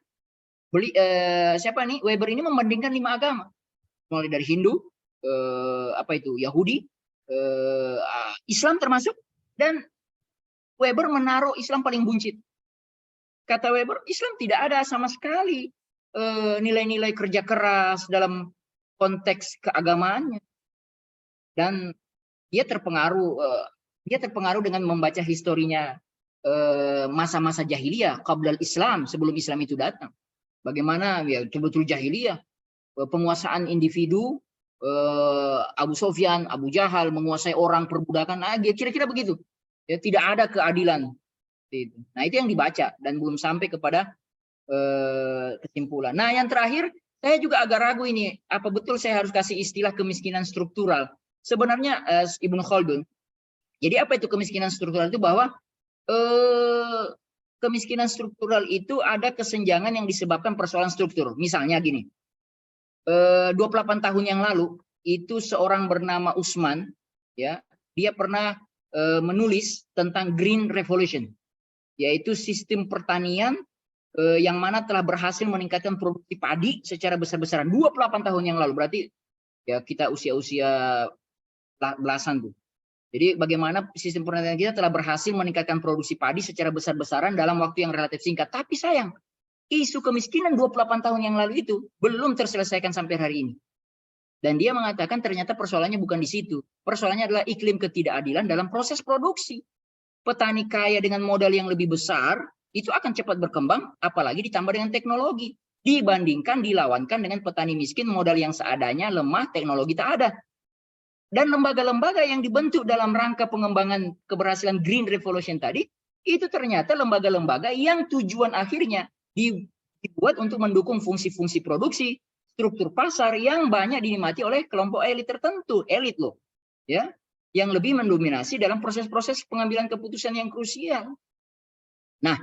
Siapa nih? Weber ini membandingkan 5 agama. mulai dari Hindu, Yahudi, Islam termasuk, dan Weber menaruh Islam paling buncit. Kata Weber, Islam tidak ada sama sekali nilai-nilai kerja keras dalam konteks keagamaannya, dan dia terpengaruh dengan membaca historinya masa-masa jahiliyah, qablal Islam, sebelum Islam itu datang. Bagaimana ya betul-betul jahiliyah, penguasaan individu, Abu Sofyan, Abu Jahal menguasai orang, perbudakan, kira-kira begitu. Ya, tidak ada keadilan. Nah, itu yang dibaca dan belum sampai kepada kesimpulan. Nah, yang terakhir, saya juga agak ragu ini, apa betul saya harus kasih istilah kemiskinan struktural? Sebenarnya Ibnu Khaldun. Jadi apa itu kemiskinan struktural? Itu bahwa kemiskinan struktural itu ada kesenjangan yang disebabkan persoalan struktur. Misalnya gini, 28 tahun yang lalu itu seorang bernama Usman, ya, dia pernah menulis tentang Green Revolution, yaitu sistem pertanian yang mana telah berhasil meningkatkan produksi padi secara besar-besaran 28 tahun yang lalu. Berarti ya kita usia-usia belasan tuh. Jadi bagaimana sistem pertanian kita telah berhasil meningkatkan produksi padi secara besar-besaran dalam waktu yang relatif singkat. Tapi sayang, isu kemiskinan 28 tahun yang lalu itu belum terselesaikan sampai hari ini. Dan dia mengatakan ternyata persoalannya bukan di situ. Persoalannya adalah iklim ketidakadilan dalam proses produksi. Petani kaya dengan modal yang lebih besar itu akan cepat berkembang, apalagi ditambah dengan teknologi. Dibandingkan dilawankan dengan petani miskin, modal yang seadanya, lemah, teknologi tak ada. Dan lembaga-lembaga yang dibentuk dalam rangka pengembangan keberhasilan Green Revolution tadi, itu ternyata lembaga-lembaga yang tujuan akhirnya dibuat untuk mendukung fungsi-fungsi produksi, struktur pasar yang banyak dinikmati oleh kelompok elit tertentu, elit loh, ya, yang lebih mendominasi dalam proses-proses pengambilan keputusan yang krusial. Nah,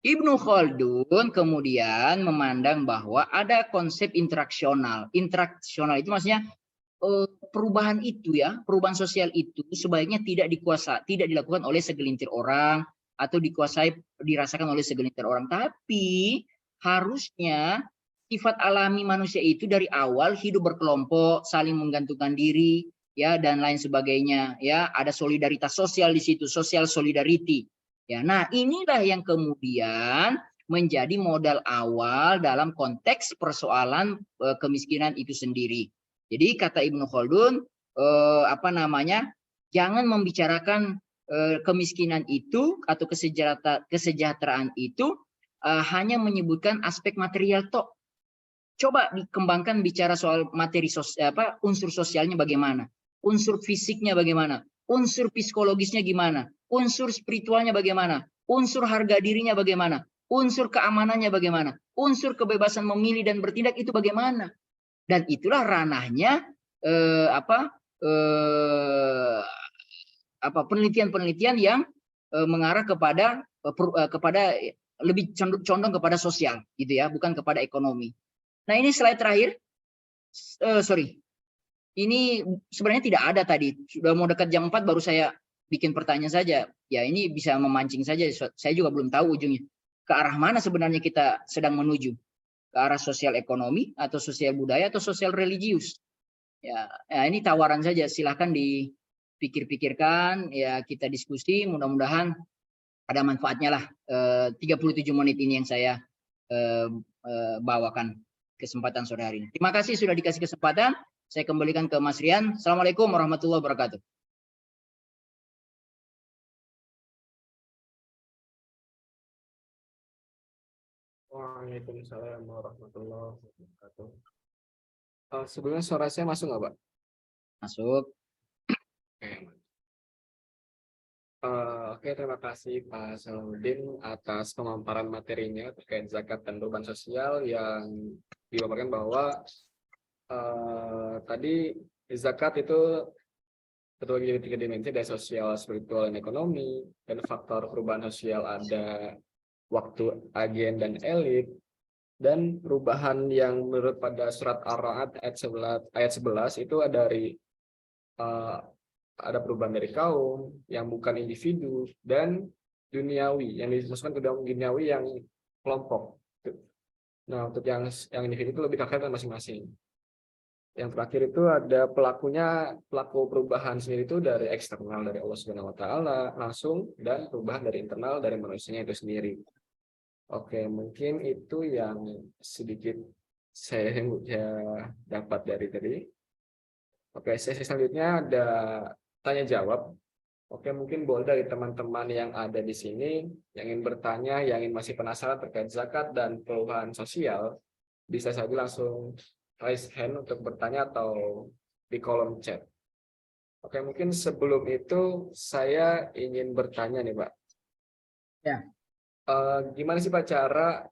Ibnu Khaldun kemudian memandang bahwa ada konsep interaksional. Interaksional itu maksudnya perubahan itu ya, perubahan sosial itu sebaiknya tidak dilakukan oleh segelintir orang atau dirasakan oleh segelintir orang, tapi harusnya sifat alami manusia itu dari awal hidup berkelompok, saling menggantungkan diri, ya, dan lain sebagainya, ya, ada solidaritas sosial di situ, social solidarity. Ya, nah inilah yang kemudian menjadi modal awal dalam konteks persoalan kemiskinan itu sendiri. Jadi kata Ibnu Khaldun, jangan membicarakan kemiskinan itu atau kesejahteraan itu hanya menyebutkan aspek material tok. Coba dikembangkan bicara soal materi unsur sosialnya bagaimana, unsur fisiknya bagaimana, unsur psikologisnya gimana, unsur spiritualnya bagaimana, unsur harga dirinya bagaimana, unsur keamanannya bagaimana, unsur kebebasan memilih dan bertindak itu bagaimana. Dan itulah ranahnya penelitian-penelitian yang mengarah kepada lebih condong kepada sosial gitu ya, bukan kepada ekonomi. Nah, ini slide terakhir. Ini sebenarnya tidak ada tadi. Sudah mau dekat jam 4 baru saya bikin pertanyaan saja. Ya, ini bisa memancing saja. Saya juga belum tahu ujungnya. Ke arah mana sebenarnya kita sedang menuju? Ke arah sosial ekonomi atau sosial budaya atau sosial religius? Ya, ini tawaran saja. Silahkan dipikir-pikirkan. Ya, kita diskusi. Mudah-mudahan ada manfaatnya lah. 37 menit ini yang saya bawakan kesempatan sore hari ini. Terima kasih sudah dikasih kesempatan. Saya kembalikan ke Mas Rian. Assalamualaikum warahmatullahi wabarakatuh. Waalaikumsalam warahmatullahi wabarakatuh. Sebelumnya suara saya masuk nggak, Pak? Masuk. Oke, terima kasih Pak Salahuddin atas pemaparan materinya terkait zakat dan beban sosial yang dipaparkan bahwa tadi zakat itu terbagi dari 3 dimensi, dari sosial, spiritual, dan ekonomi, dan faktor perubahan sosial ada waktu, agen, dan elit, dan perubahan yang menurut pada surat Ar-Ra'd ayat 11 itu ada perubahan dari kaum yang bukan individu dan duniawi yang dimasukkan ke dalam duniawi yang kelompok. Nah, untuk yang individu itu lebih terkait dengan masing-masing. Yang terakhir itu ada pelaku perubahan sendiri itu dari eksternal dari Allah Subhanahu Wa Taala langsung, dan perubahan dari internal dari manusianya itu sendiri. Oke, mungkin itu yang sedikit saya dapat dari tadi. Oke, sesi selanjutnya ada tanya jawab. Oke, mungkin boleh dari teman-teman yang ada di sini yang ingin bertanya, yang ingin masih penasaran terkait zakat dan perubahan sosial, bisa saja langsung raise hand untuk bertanya atau di kolom chat. Oke, mungkin sebelum itu saya ingin bertanya nih, Pak. Ya. Gimana sih Pak cara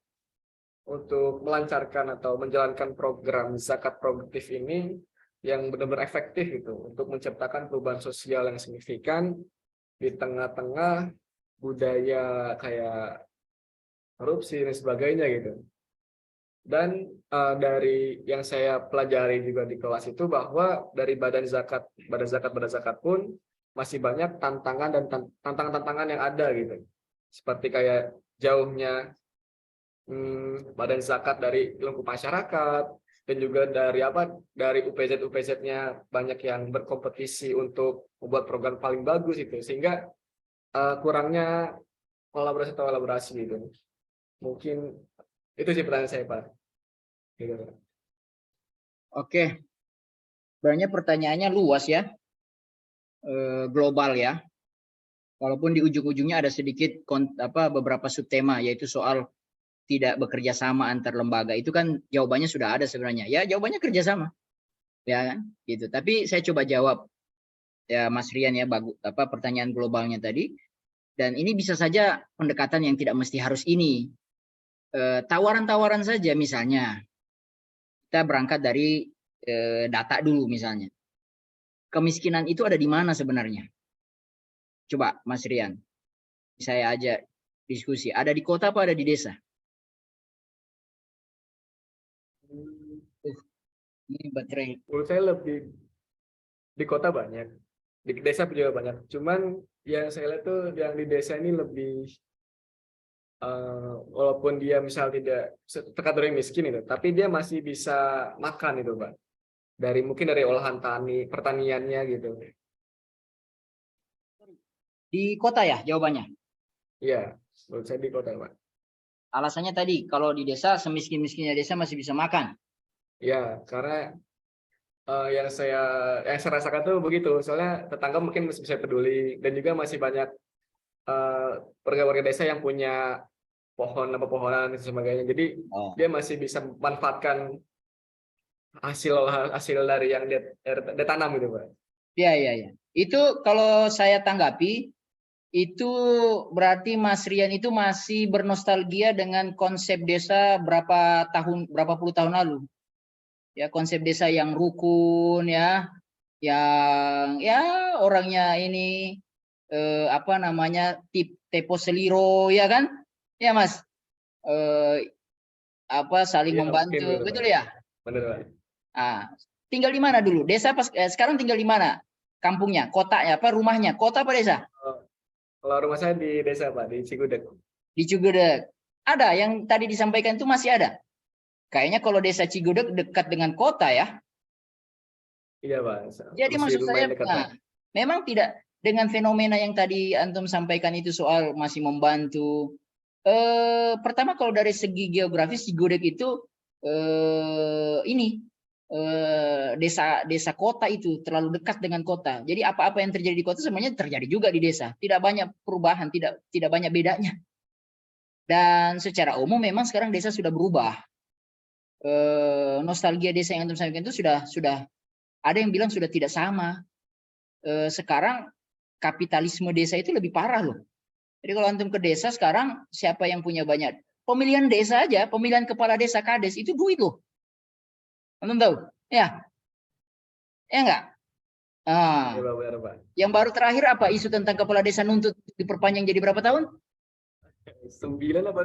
untuk melancarkan atau menjalankan program zakat produktif ini yang benar-benar efektif gitu untuk menciptakan perubahan sosial yang signifikan di tengah-tengah budaya kayak korupsi dan sebagainya gitu. Dan dari yang saya pelajari juga di kelas itu bahwa dari badan zakat pun masih banyak tantangan dan tantangan-tantangan yang ada gitu. Seperti kayak jauhnya badan zakat dari lingkup masyarakat, dan juga dari UPZ-nya banyak yang berkompetisi untuk membuat program paling bagus itu, sehingga kurangnya kolaborasi gitu. Mungkin itu sih pertanyaan saya, Pak. Gitu. Oke. Sebenarnya pertanyaannya luas ya. Global ya. Walaupun di ujung-ujungnya ada sedikit beberapa subtema, yaitu soal tidak bekerja sama antar lembaga. Itu kan jawabannya sudah ada sebenarnya. Ya, jawabannya kerjasama. Ya kan? Gitu. Tapi saya coba jawab ya Mas Rian ya, bagus pertanyaan globalnya tadi. Dan ini bisa saja pendekatan yang tidak mesti harus ini. Tawaran-tawaran saja misalnya. Kita berangkat dari data dulu misalnya. Kemiskinan itu ada di mana sebenarnya? Coba Mas Rian. Saya ajak diskusi. Ada di kota apa ada di desa? Ini baterai. Menurut saya lebih di kota banyak, di desa juga banyak. Cuman yang saya lihat tuh yang di desa ini lebih walaupun dia misal tidak terkategori miskin itu, tapi dia masih bisa makan itu, Pak. Mungkin dari olahan pertaniannya gitu. Di kota ya jawabannya? Iya, menurut saya di kota, Pak. Alasannya tadi, kalau di desa, semiskin-miskinnya desa masih bisa makan. Ya, karena yang saya rasakan tuh begitu. Soalnya tetangga mungkin masih bisa peduli, dan juga masih banyak warga-warga desa yang punya pepohonan dan sebagainya. Jadi dia masih bisa memanfaatkan hasil dari yang dia tanam gitu, Pak. Iya. Itu kalau saya tanggapi, itu berarti Mas Rian itu masih bernostalgia dengan konsep desa berapa puluh tahun lalu. Ya, konsep desa yang rukun ya, yang ya orangnya ini tepo seliro ya kan? Ya Mas. Saling Ya, membantu, mungkin, betul Pak. ya? Benar, Pak. Tinggal di mana dulu? Desa sekarang tinggal di mana? Kampungnya, kotanya, rumahnya? Kota apa desa? Kalau rumah saya di desa, Pak, di Cigudeg. Di Cigudeg. Ada yang tadi disampaikan itu masih ada? Kayaknya kalau desa Cigudeg dekat dengan kota ya. Iya, Pak. Jadi maksud saya, memang tidak dengan fenomena yang tadi Antum sampaikan itu soal masih membantu. Pertama kalau dari segi geografis Cigudeg itu desa kota itu terlalu dekat dengan kota. Jadi apa-apa yang terjadi di kota sebenarnya terjadi juga di desa. Tidak banyak perubahan, tidak banyak bedanya. Dan secara umum memang sekarang desa sudah berubah. Nostalgia desa yang Antum sampaikan itu sudah ada yang bilang sudah tidak sama. Sekarang kapitalisme desa itu lebih parah loh. Jadi kalau Antum ke desa sekarang, siapa yang punya banyak pemilihan desa aja, pemilihan kepala desa kades itu duit loh. Antum tahu? Ya. Ya enggak? Ya, benar, Pak. Yang baru terakhir apa isu tentang kepala desa nuntut diperpanjang jadi berapa tahun? 9 apa?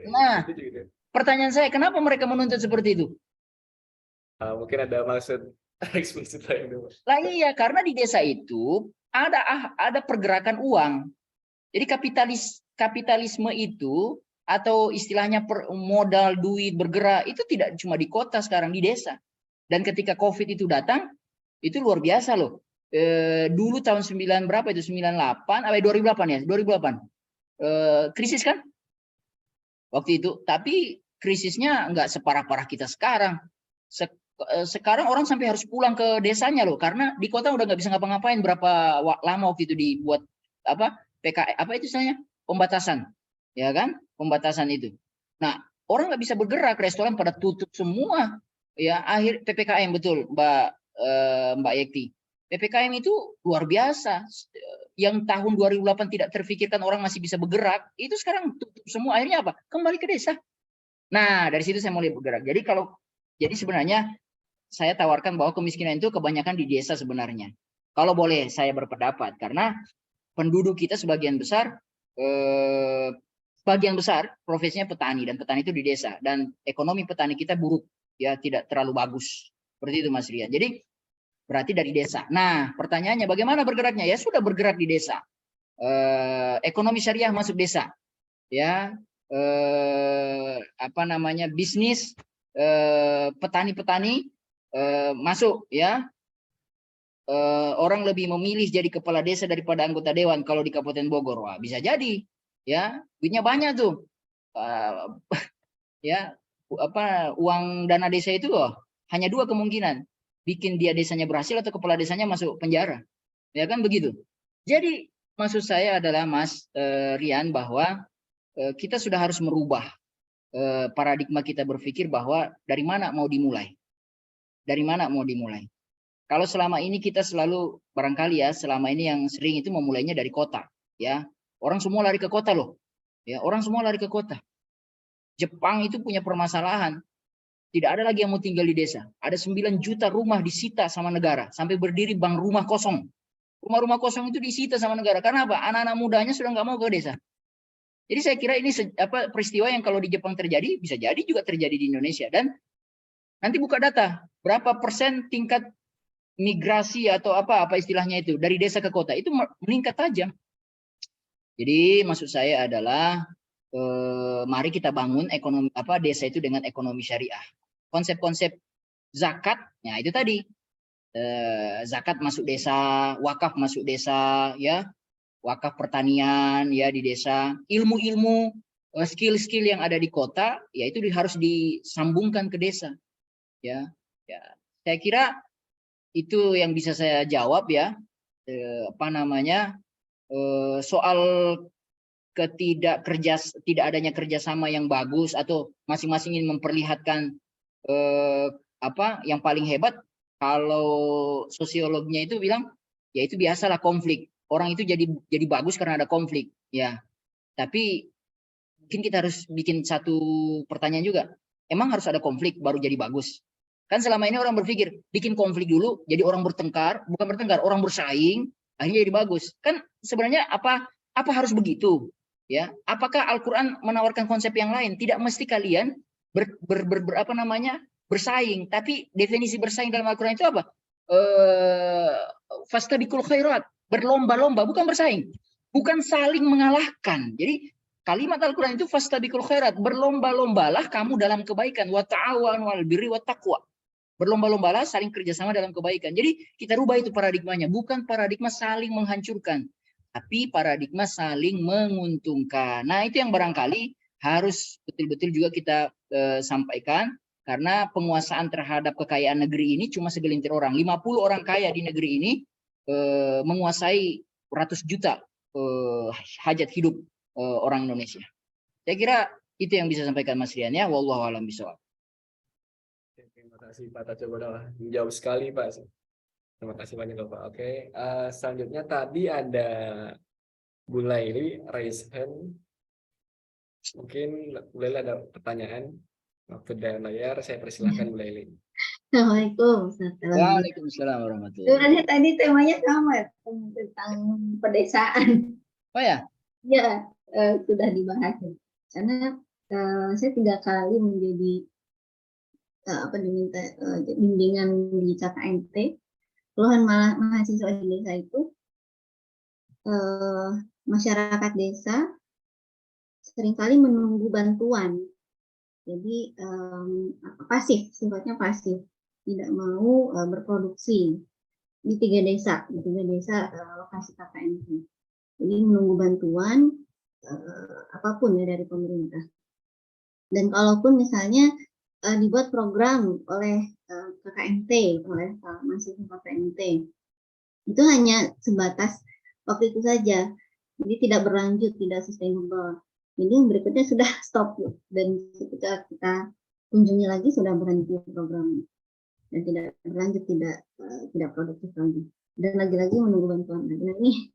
Nah, pertanyaan saya, kenapa mereka menuntut seperti itu? Mungkin ada maksud eksplisit lain itu. Lah iya, karena di desa itu ada pergerakan uang. Jadi kapitalisme itu atau istilahnya modal duit bergerak itu tidak cuma di kota sekarang, di desa. Dan ketika COVID itu datang, itu luar biasa loh. Dulu tahun 9 berapa itu 98, 2008 ya, 2008. Krisis kan waktu itu, tapi krisisnya nggak separah-parah kita sekarang. Sekarang orang sampai harus pulang ke desanya loh, karena di kota udah nggak bisa ngapa-ngapain. Berapa lama waktu itu dibuat apa PKM, apa itu istilahnya, pembatasan, ya kan, pembatasan itu. Nah, orang nggak bisa bergerak, restoran pada tutup semua, ya. Akhir PPKM, betul Mbak Yekti. PPKM itu luar biasa. Yang tahun 2008 tidak terfikirkan orang masih bisa bergerak, itu sekarang tutup semua. Akhirnya apa? Kembali ke desa. Nah, dari situ saya mulai bergerak. Jadi sebenarnya saya tawarkan bahwa kemiskinan itu kebanyakan di desa sebenarnya. Kalau boleh saya berpendapat, karena penduduk kita sebagian besar profesinya petani, dan petani itu di desa, dan ekonomi petani kita buruk, ya, tidak terlalu bagus. Seperti itu Mas Rian. Jadi berarti dari desa. Nah, pertanyaannya bagaimana bergeraknya? Ya sudah, bergerak di desa. Ekonomi syariah masuk desa, ya. Apa namanya, bisnis petani-petani masuk, ya. Orang lebih memilih jadi kepala desa daripada anggota dewan kalau di Kabupaten Bogor. Wah, bisa jadi, ya, duitnya banyak tuh. Ya, apa, uang dana desa itu loh, hanya dua kemungkinan, bikin dia desanya berhasil atau kepala desanya masuk penjara, ya kan begitu. Jadi maksud saya adalah Mas Rian, bahwa kita sudah harus merubah paradigma kita berpikir bahwa dari mana mau dimulai. Dari mana mau dimulai? Kalau selama ini kita selalu, barangkali ya, selama ini yang sering itu memulainya dari kota, ya. Orang semua lari ke kota loh. Ya, orang semua lari ke kota. Jepang itu punya permasalahan. Tidak ada lagi yang mau tinggal di desa. Ada 9 juta rumah disita sama negara, sampai berdiri bank rumah kosong. Rumah-rumah kosong itu disita sama negara. Karena apa? Anak-anak mudanya sudah nggak mau ke desa. Jadi saya kira ini peristiwa yang kalau di Jepang terjadi, bisa jadi juga terjadi di Indonesia. Dan nanti buka data, berapa persen tingkat migrasi atau apa istilahnya itu dari desa ke kota itu meningkat tajam. Jadi maksud saya adalah mari kita bangun ekonomi desa itu dengan ekonomi syariah. Konsep-konsep zakat, ya itu tadi, zakat masuk desa, wakaf masuk desa, ya, wakaf pertanian, ya, di desa. Ilmu-ilmu, skill-skill yang ada di kota, ya itu harus disambungkan ke desa, ya. Ya, saya kira itu yang bisa saya jawab, ya. Apa namanya, soal tidak adanya kerjasama yang bagus atau masing-masing ingin memperlihatkan yang paling hebat. Kalau sosiolognya itu bilang, ya itu biasalah konflik. Orang itu jadi bagus karena ada konflik, ya. Tapi mungkin kita harus bikin satu pertanyaan juga. Emang harus ada konflik baru jadi bagus? Kan selama ini orang berpikir bikin konflik dulu, jadi orang bukan bertengkar, orang bersaing, akhirnya jadi bagus. Kan sebenarnya apa harus begitu? Ya, apakah Al-Quran menawarkan konsep yang lain? Tidak mesti kalian bersaing, tapi definisi bersaing dalam Al-Quran itu apa? Fastabiqul khairat, berlomba-lomba, bukan bersaing, bukan saling mengalahkan. Jadi kalimat Al-Quran itu fastabiqul khairat, berlomba-lombalah kamu dalam kebaikan, wa ta'awanu 'alal birri wat taqwa. Berlomba-lombalah saling kerjasama dalam kebaikan. Jadi kita rubah itu paradigmanya, bukan paradigma saling menghancurkan, tapi paradigma saling menguntungkan. Nah, itu yang barangkali harus betul-betul juga kita sampaikan, karena penguasaan terhadap kekayaan negeri ini cuma segelintir orang. 50 orang kaya di negeri ini menguasai ratus juta hajat hidup orang Indonesia. Saya kira itu yang bisa sampaikan Mas Rian, ya. Wallahu a'lam bishawab. Terima kasih Pak Taco, udah jauh sekali Pak. Terima kasih banyak Pak. Oke, selanjutnya tadi ada Bu Laili raise hand. Mungkin Bu Laili ada pertanyaan. Waktu dari layar saya persilahkan Bu Laili. Assalamualaikum. Waalaikumsalam warahmatullahi wabarakatuh. Sebenarnya tadi temanya sama tentang pedesaan. Oh ya? Ya, sudah dibahas. Karena saya 3 kali menjadi diminta bimbingan di KKNT. Keluhan mahasiswa di desa itu, masyarakat desa seringkali menunggu bantuan. Jadi pasif, sifatnya pasif. tidak mau berproduksi di 3 desa, lokasi KKMT. Jadi menunggu bantuan apapun ya dari pemerintah. Dan kalaupun misalnya dibuat program oleh KKMT, oleh mahasiswa KKMT, itu hanya sebatas waktu itu saja, jadi tidak berlanjut, tidak sustainable. Jadi berikutnya sudah stop, dan ketika kita kunjungi lagi sudah berhenti program dan tidak berlanjut, tidak produktif lagi, dan lagi-lagi menunggu bantuan. Nah ini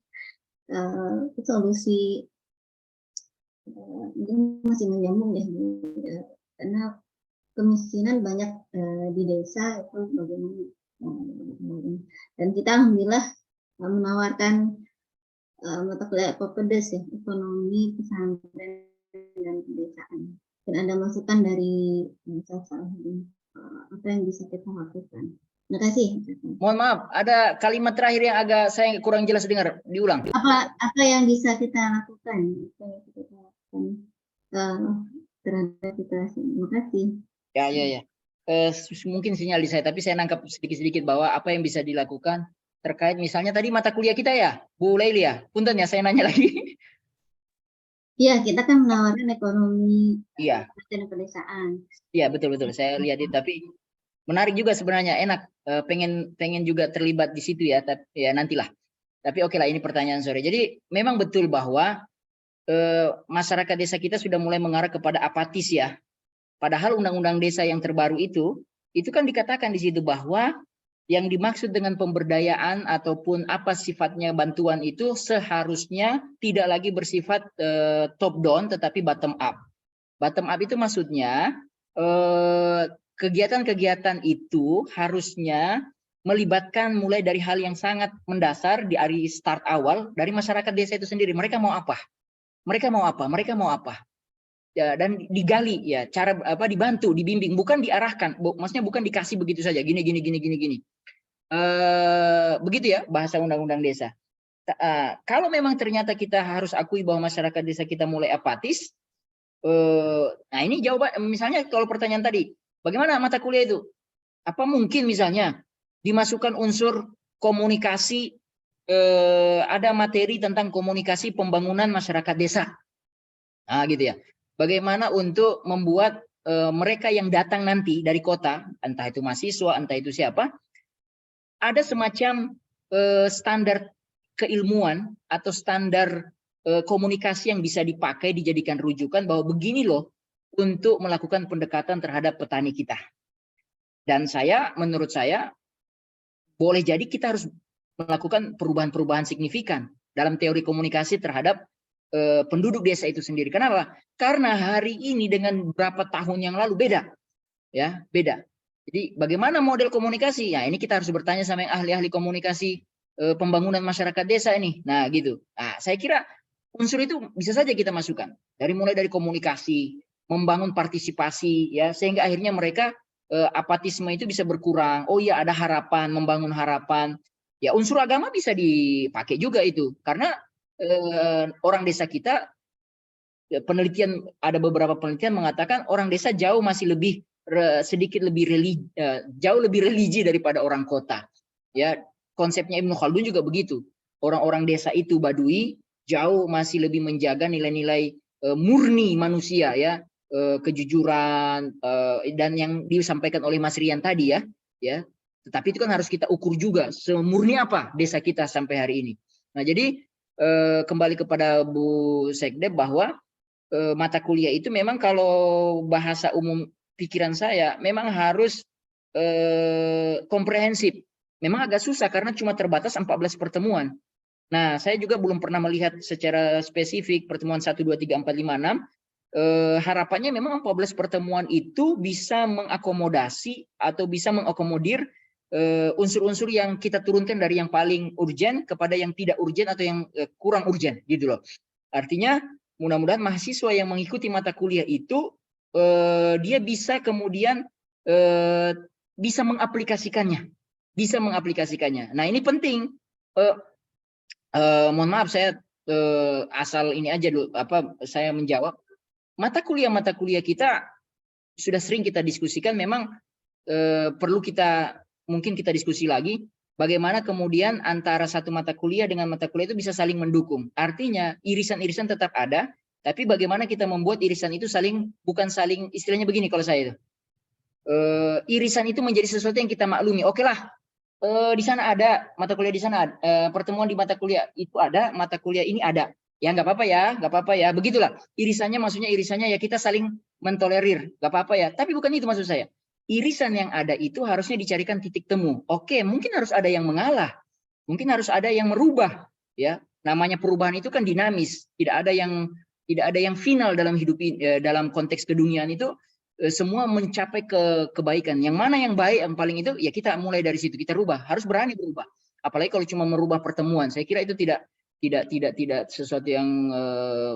solusi ini masih menyambung ya, karena kemiskinan banyak di desa itu bagaimana, dan kita alhamdulillah menawarkan mata kuliah PPDES ya, ekonomi pesantren dan pedesaan, dan ada masukan dari apa yang bisa kita lakukan. Terima kasih. Mohon maaf, ada kalimat terakhir yang agak saya kurang jelas dengar, diulang. Apa yang bisa kita lakukan? Terhadap situasi. Terima kasih. Ya. Mungkin sinyal di saya, tapi saya nangkap sedikit-sedikit bahwa apa yang bisa dilakukan terkait misalnya tadi mata kuliah kita ya, Bu Laili ya. Punten ya, saya nanya lagi. Iya, kita kan menawarkan ekonomi dan pedesaan. Iya, betul. Saya lihat itu, tapi menarik juga sebenarnya, enak. Pengen juga terlibat di situ ya, tapi ya nantilah. Tapi oke lah, ini pertanyaan sore. Jadi memang betul bahwa masyarakat desa kita sudah mulai mengarah kepada apatis ya. Padahal undang-undang desa yang terbaru itu kan dikatakan di situ bahwa yang dimaksud dengan pemberdayaan ataupun apa sifatnya bantuan itu seharusnya tidak lagi bersifat top down tetapi bottom up. Bottom up itu maksudnya kegiatan-kegiatan itu harusnya melibatkan mulai dari hal yang sangat mendasar di start awal dari masyarakat desa itu sendiri. Mereka mau apa? Ya, dan digali ya, cara dibantu, dibimbing, bukan diarahkan, maksudnya bukan dikasih begitu saja gini. Begitu ya bahasa undang-undang desa. Kalau memang ternyata kita harus akui bahwa masyarakat desa kita mulai apatis, nah ini jawaban. Misalnya kalau pertanyaan tadi, bagaimana mata kuliah itu? Apa mungkin misalnya dimasukkan unsur komunikasi, ada materi tentang komunikasi pembangunan masyarakat desa, nah gitu ya. Bagaimana untuk membuat mereka yang datang nanti dari kota, entah itu mahasiswa, entah itu siapa, ada semacam standar keilmuan atau standar komunikasi yang bisa dipakai, dijadikan rujukan bahwa begini loh untuk melakukan pendekatan terhadap petani kita. Dan menurut saya, boleh jadi kita harus melakukan perubahan-perubahan signifikan dalam teori komunikasi terhadap penduduk desa itu sendiri. Kenapa? Karena hari ini dengan beberapa tahun yang lalu beda. Jadi bagaimana model komunikasi? Ya ini kita harus bertanya sama yang ahli-ahli komunikasi pembangunan masyarakat desa ini. Nah gitu. Nah, saya kira unsur itu bisa saja kita masukkan. Mulai dari komunikasi, membangun partisipasi ya, sehingga akhirnya mereka apatisme itu bisa berkurang. Oh iya, ada harapan, membangun harapan. Ya unsur agama bisa dipakai juga itu. Karena orang desa kita, ada beberapa penelitian mengatakan orang desa jauh lebih religi daripada orang kota. Ya, konsepnya Ibnu Khaldun juga begitu. Orang-orang desa itu Badui jauh masih lebih menjaga nilai-nilai murni manusia ya, kejujuran dan yang disampaikan oleh Mas Rian tadi ya. Tetapi itu kan harus kita ukur juga semurni apa desa kita sampai hari ini. Nah, jadi kembali kepada Bu Sekdep bahwa mata kuliah itu memang kalau bahasa umum pikiran saya memang harus komprehensif. Memang agak susah karena cuma terbatas 14 pertemuan. Nah, saya juga belum pernah melihat secara spesifik pertemuan 1, 2, 3, 4, 5, 6. Harapannya memang 14 pertemuan itu bisa mengakomodasi atau bisa mengakomodir unsur-unsur yang kita turunkan dari yang paling urgent kepada yang tidak urgent atau yang kurang urgent gitu loh. Artinya mudah-mudahan mahasiswa yang mengikuti mata kuliah itu dia bisa kemudian bisa mengaplikasikannya. Nah, ini penting. Mohon maaf saya asal ini aja dulu saya menjawab. Mata kuliah kita sudah sering kita diskusikan memang perlu mungkin kita diskusi lagi bagaimana kemudian antara satu mata kuliah dengan mata kuliah itu bisa saling mendukung. Artinya irisan-irisan tetap ada, tapi bagaimana kita membuat irisan itu bukan saling, istilahnya begini kalau saya itu. Irisan itu menjadi sesuatu yang kita maklumi. Oke lah, di sana ada mata kuliah, di sana pertemuan di mata kuliah itu ada, mata kuliah ini ada. Ya nggak apa-apa ya, begitulah. Irisannya maksudnya irisannya ya kita saling mentolerir, nggak apa-apa ya. Tapi bukan itu maksud saya. Irisan yang ada itu harusnya dicarikan titik temu. Oke, mungkin harus ada yang mengalah, mungkin harus ada yang merubah, ya. Namanya perubahan itu kan dinamis, tidak ada yang final dalam hidup dalam konteks keduniaan itu. Semua mencapai kebaikan. Yang mana yang baik, yang paling itu ya kita mulai dari situ, kita rubah, harus berani berubah. Apalagi kalau cuma merubah pertemuan, saya kira itu tidak sesuatu yang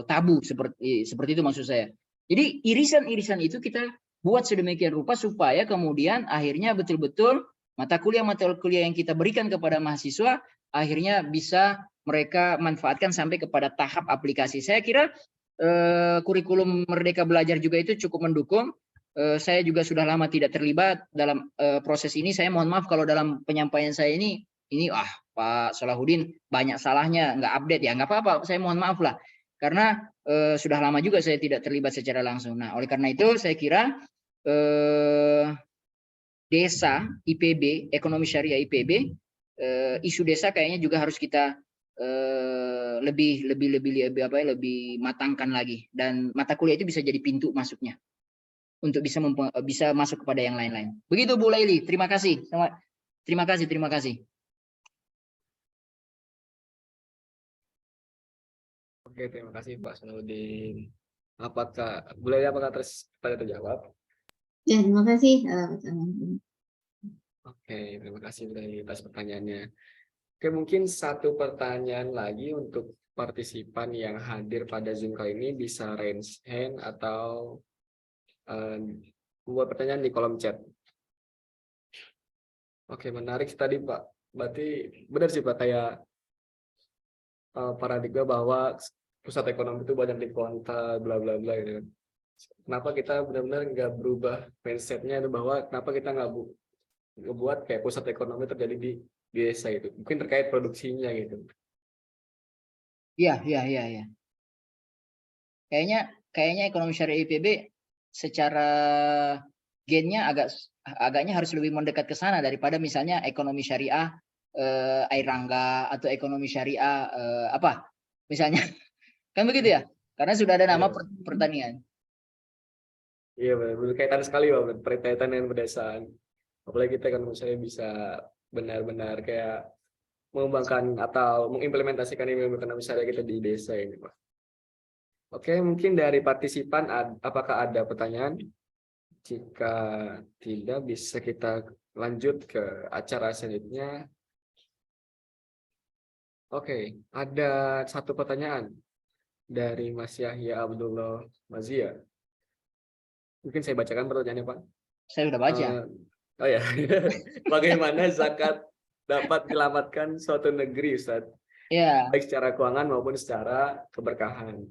tabu seperti itu maksud saya. Jadi irisan-irisan itu kita buat sedemikian rupa supaya kemudian akhirnya betul-betul mata kuliah yang kita berikan kepada mahasiswa akhirnya bisa mereka manfaatkan sampai kepada tahap aplikasi. Saya kira kurikulum Merdeka Belajar juga itu cukup mendukung. Saya juga sudah lama tidak terlibat dalam proses ini. Saya mohon maaf kalau dalam penyampaian saya ini Pak Salahuddin banyak salahnya, nggak update ya, nggak apa-apa. Saya mohon maaf lah, karena sudah lama juga saya tidak terlibat secara langsung. Nah, oleh karena itu saya kira desa IPB, ekonomi syariah IPB, isu desa kayaknya juga harus kita lebih matangkan lagi, dan mata kuliah itu bisa jadi pintu masuknya untuk bisa masuk kepada yang lain-lain. Begitu Bu Laili, terima kasih. Terima kasih. Oke, terima kasih Pak Salahuddin. Bu Laili, apakah terjawab? Ya, terima kasih Pak Salahuddin. Oke, terima kasih Bu Laili atas pertanyaannya. Oke, mungkin satu pertanyaan lagi untuk partisipan yang hadir pada Zoom kali ini, bisa raise hand atau buat pertanyaan di kolom chat. Oke, menarik tadi Pak. Berarti benar sih Pak, kayak paradigma bahwa pusat ekonomi itu banyak di kota, bla bla bla gitu. Kenapa kita benar-benar nggak berubah mindsetnya itu, bahwa kenapa kita nggak ngebuat kayak pusat ekonomi terjadi di desa itu, mungkin terkait produksinya gitu. Iya. Kayaknya ekonomi syariah IPB secara gennya agaknya harus lebih mendekat ke sana daripada misalnya ekonomi syariah Airangga atau ekonomi syariah misalnya. Kan begitu ya? Karena sudah ada nama pertanian. Iya, berkaitan sekali Pak, berkaitan dengan pedesaan. Apalagi kita kan misalnya bisa benar-benar kayak mengembangkan atau mengimplementasikan ilmu ekonomi syariah kita di desa ini Pak. Oke, mungkin dari partisipan apakah ada pertanyaan? Jika tidak, bisa kita lanjut ke acara selanjutnya. Oke, ada satu pertanyaan dari Mas Yahya Abdullah Mazia. Mungkin saya bacakan pertanyaannya, Pak. Saya sudah baca. Oh ya, bagaimana zakat dapat menyelamatkan suatu negeri, Ustaz? Ya. Baik secara keuangan maupun secara keberkahan.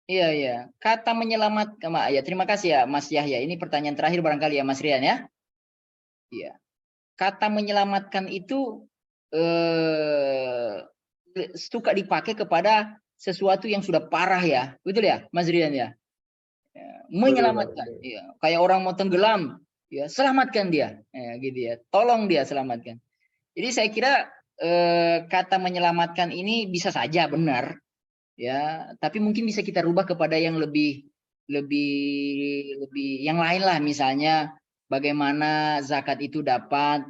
Iya. Kata menyelamatkan, ya terima kasih ya Mas Yahya. Ini pertanyaan terakhir barangkali ya Mas Rian ya. Iya. Kata menyelamatkan itu suka dipakai kepada sesuatu yang sudah parah ya, betul ya Mas Rian ya. Menyelamatkan, ya. Kayak orang mau tenggelam, ya selamatkan dia, ya, gitu ya, tolong dia selamatkan. Jadi saya kira kata menyelamatkan ini bisa saja benar, ya, tapi mungkin bisa kita rubah kepada yang lebih yang lain lah, misalnya bagaimana zakat itu dapat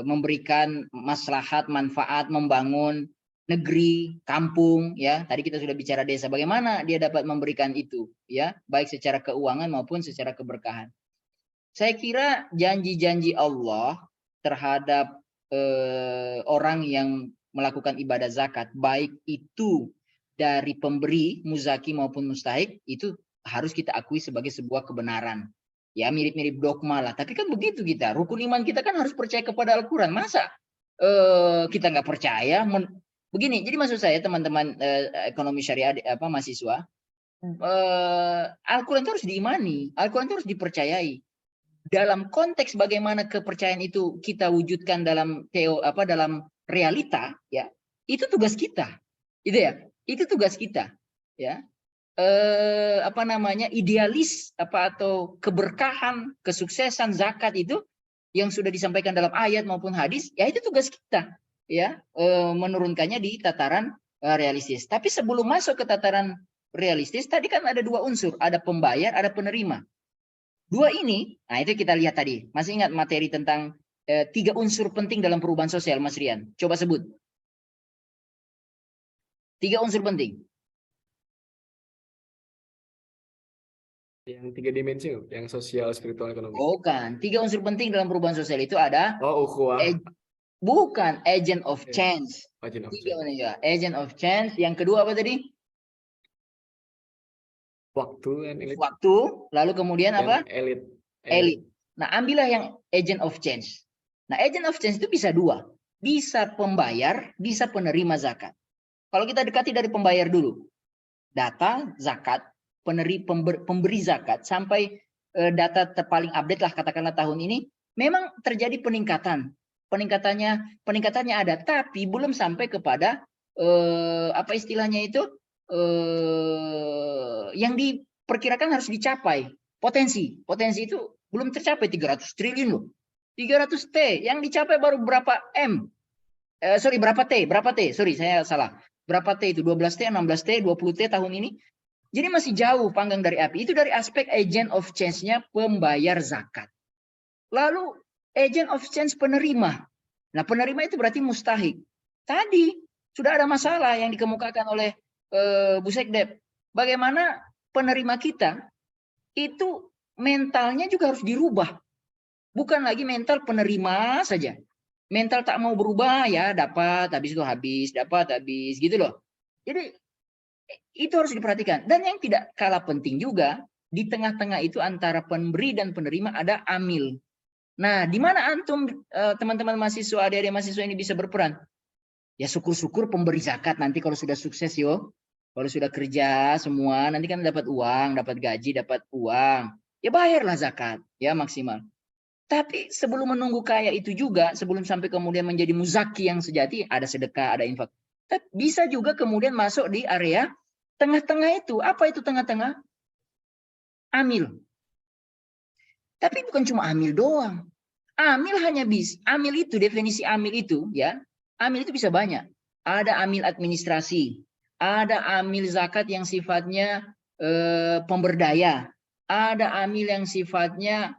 memberikan maslahat, manfaat, membangun negeri, kampung, ya. Tadi kita sudah bicara desa, bagaimana dia dapat memberikan itu, ya, baik secara keuangan maupun secara keberkahan. Saya kira janji-janji Allah terhadap orang yang melakukan ibadah zakat, baik itu dari pemberi, muzaki maupun mustahik, itu harus kita akui sebagai sebuah kebenaran. Ya, mirip-mirip dogma lah. Tapi kan begitu kita, rukun iman kita kan harus percaya kepada Al-Quran. Masa kita nggak percaya? Begini, jadi maksud saya teman-teman ekonomi syariah mahasiswa, Al-Quran itu harus diimani, Al-Quran itu harus dipercayai. dalam konteks bagaimana kepercayaan itu kita wujudkan dalam dalam realita, ya, itu tugas kita, gitu ya, itu tugas kita, ya. Idealis atau keberkahan, kesuksesan zakat itu yang sudah disampaikan dalam ayat maupun hadis, ya itu tugas kita, ya, menurunkannya di tataran realistis. Tapi sebelum masuk ke tataran realistis, tadi kan ada dua unsur, ada pembayar, ada penerima. Dua ini, nah itu kita lihat tadi. Masih ingat materi tentang 3 unsur penting dalam perubahan sosial, Mas Rian? Coba sebut. 3 unsur penting. Yang 3 dimensi, yang sosial, spiritual, ekonomi. Bukan. 3 unsur penting dalam perubahan sosial itu ada. Ukhuwah. Bukan, agent of change. Agent of 3 change. ya, agent of change. Yang kedua apa tadi? Waktu dan elit. Waktu, lalu kemudian apa? Elit. Elit. Nah, ambillah yang agent of change. Nah, agent of change itu bisa 2. Bisa pembayar, bisa penerima zakat. Kalau kita dekati dari pembayar dulu. Data zakat, pemberi zakat, sampai data terpaling update lah katakanlah tahun ini, memang terjadi peningkatan. Peningkatannya ada, tapi belum sampai kepada apa istilahnya itu, yang diperkirakan harus dicapai. Potensi itu belum tercapai 300 triliun loh. 300 T, yang dicapai baru berapa M? Berapa T? Sorry, saya salah. Berapa T itu? 12 T, 16 T, 20 T tahun ini. Jadi masih jauh panggang dari api. Itu dari aspek agent of change-nya pembayar zakat. Lalu agent of change penerima. Nah, penerima itu berarti mustahik. Tadi sudah ada masalah yang dikemukakan oleh Bu Sekdep. Bagaimana penerima kita itu mentalnya juga harus dirubah. Bukan lagi mental penerima saja. Mental tak mau berubah, ya dapat, habis itu habis, dapat, habis, gitu loh. Jadi itu harus diperhatikan. Dan yang tidak kalah penting juga, di tengah-tengah itu antara pemberi dan penerima ada amil. Nah, di mana antum, teman-teman mahasiswa, adik-adik mahasiswa ini bisa berperan? Ya syukur-syukur pemberi zakat nanti kalau sudah sukses yo. Kalau sudah kerja semua, nanti kan dapat uang, dapat gaji, dapat uang. Ya bayarlah zakat, ya maksimal. Tapi sebelum menunggu kaya itu juga, sebelum sampai kemudian menjadi muzaki yang sejati, ada sedekah, ada infak. Tapi bisa juga kemudian masuk di area tengah-tengah itu. Apa itu tengah-tengah? Amil. Tapi bukan cuma amil doang. Amil hanya bisa. Amil itu, definisi amil itu, ya. Amil itu bisa banyak. Ada amil administrasi. Ada amil zakat yang sifatnya pemberdaya. Ada amil yang sifatnya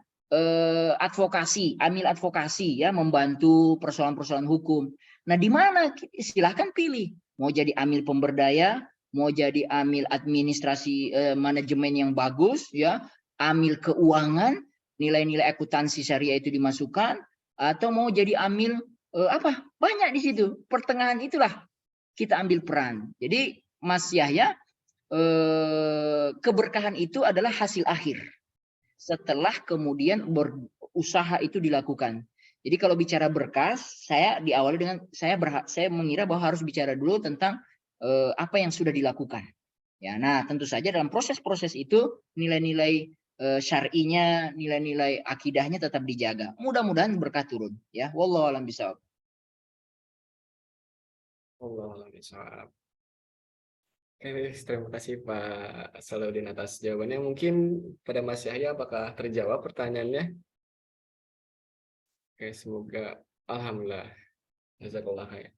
advokasi, amil advokasi, ya, membantu persoalan-persoalan hukum. Nah, di mana silahkan pilih. Mau jadi amil pemberdaya, mau jadi amil administrasi manajemen yang bagus, ya, amil keuangan, nilai-nilai akuntansi syariah itu dimasukkan, atau mau jadi amil banyak di situ. Pertengahan itulah kita ambil peran. Jadi Mas Yahya, keberkahan itu adalah hasil akhir setelah kemudian berusaha itu dilakukan. Jadi kalau bicara berkah, saya diawali dengan saya mengira bahwa harus bicara dulu tentang apa yang sudah dilakukan. Ya, nah tentu saja dalam proses-proses itu nilai-nilai syar'inya, nilai-nilai akidahnya tetap dijaga. Mudah-mudahan berkah turun. Ya, wallahu a'lam bishawab. Wallahu a'lam bishawab. Oke, terima kasih Pak Salahuddin atas jawabannya. Mungkin pada Mas Yahya apakah terjawab pertanyaannya? Oke, semoga alhamdulillah. Jazakallah khair.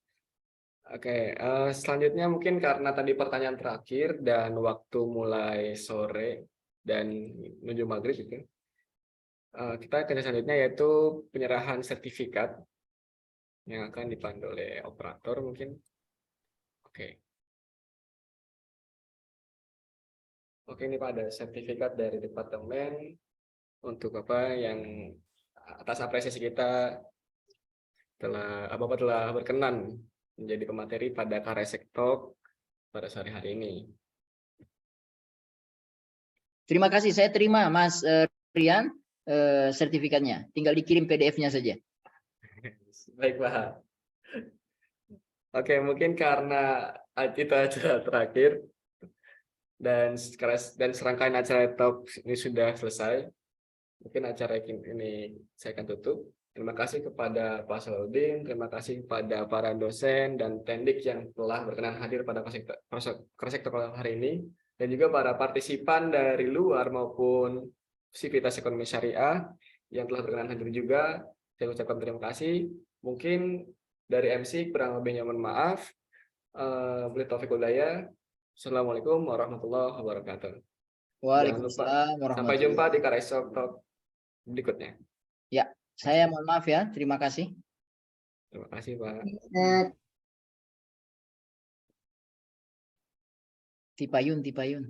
Oke, selanjutnya mungkin karena tadi pertanyaan terakhir dan waktu mulai sore dan menuju maghrib itu, kita ke selanjutnya yaitu penyerahan sertifikat yang akan dipandu oleh operator mungkin. Oke. Oke, ini Pak ada sertifikat dari departemen untuk apa yang atas apresiasi kita telah berkenan menjadi pemateri pada Karesek Talk pada sore hari ini. Terima kasih, saya terima Mas Rian sertifikatnya. Tinggal dikirim PDF-nya saja. Baik Pak. Oke, mungkin karena itu acara terakhir dan serangkaian acara talk ini sudah selesai. mungkin acara ini saya akan tutup. Terima kasih kepada Pak Salahuddin, terima kasih kepada para dosen dan tendik yang telah berkenan hadir pada Prosektor hari ini, dan juga para partisipan dari luar maupun Sivitas Ekonomi Syariah yang telah berkenan hadir juga. Saya ucapkan terima kasih. Mungkin dari MC kurang lebihnya mohon maaf. Wabillahi taufiq wal hidayah. Assalamualaikum warahmatullahi wabarakatuh. Jangan lupa, Waalaikumsalam sampai warahmatullahi jumpa di Karaisok Talk berikutnya. Ya, saya mohon maaf ya. Terima kasih. Terima kasih, Pak. Ustaz. Tipayun, tipayun.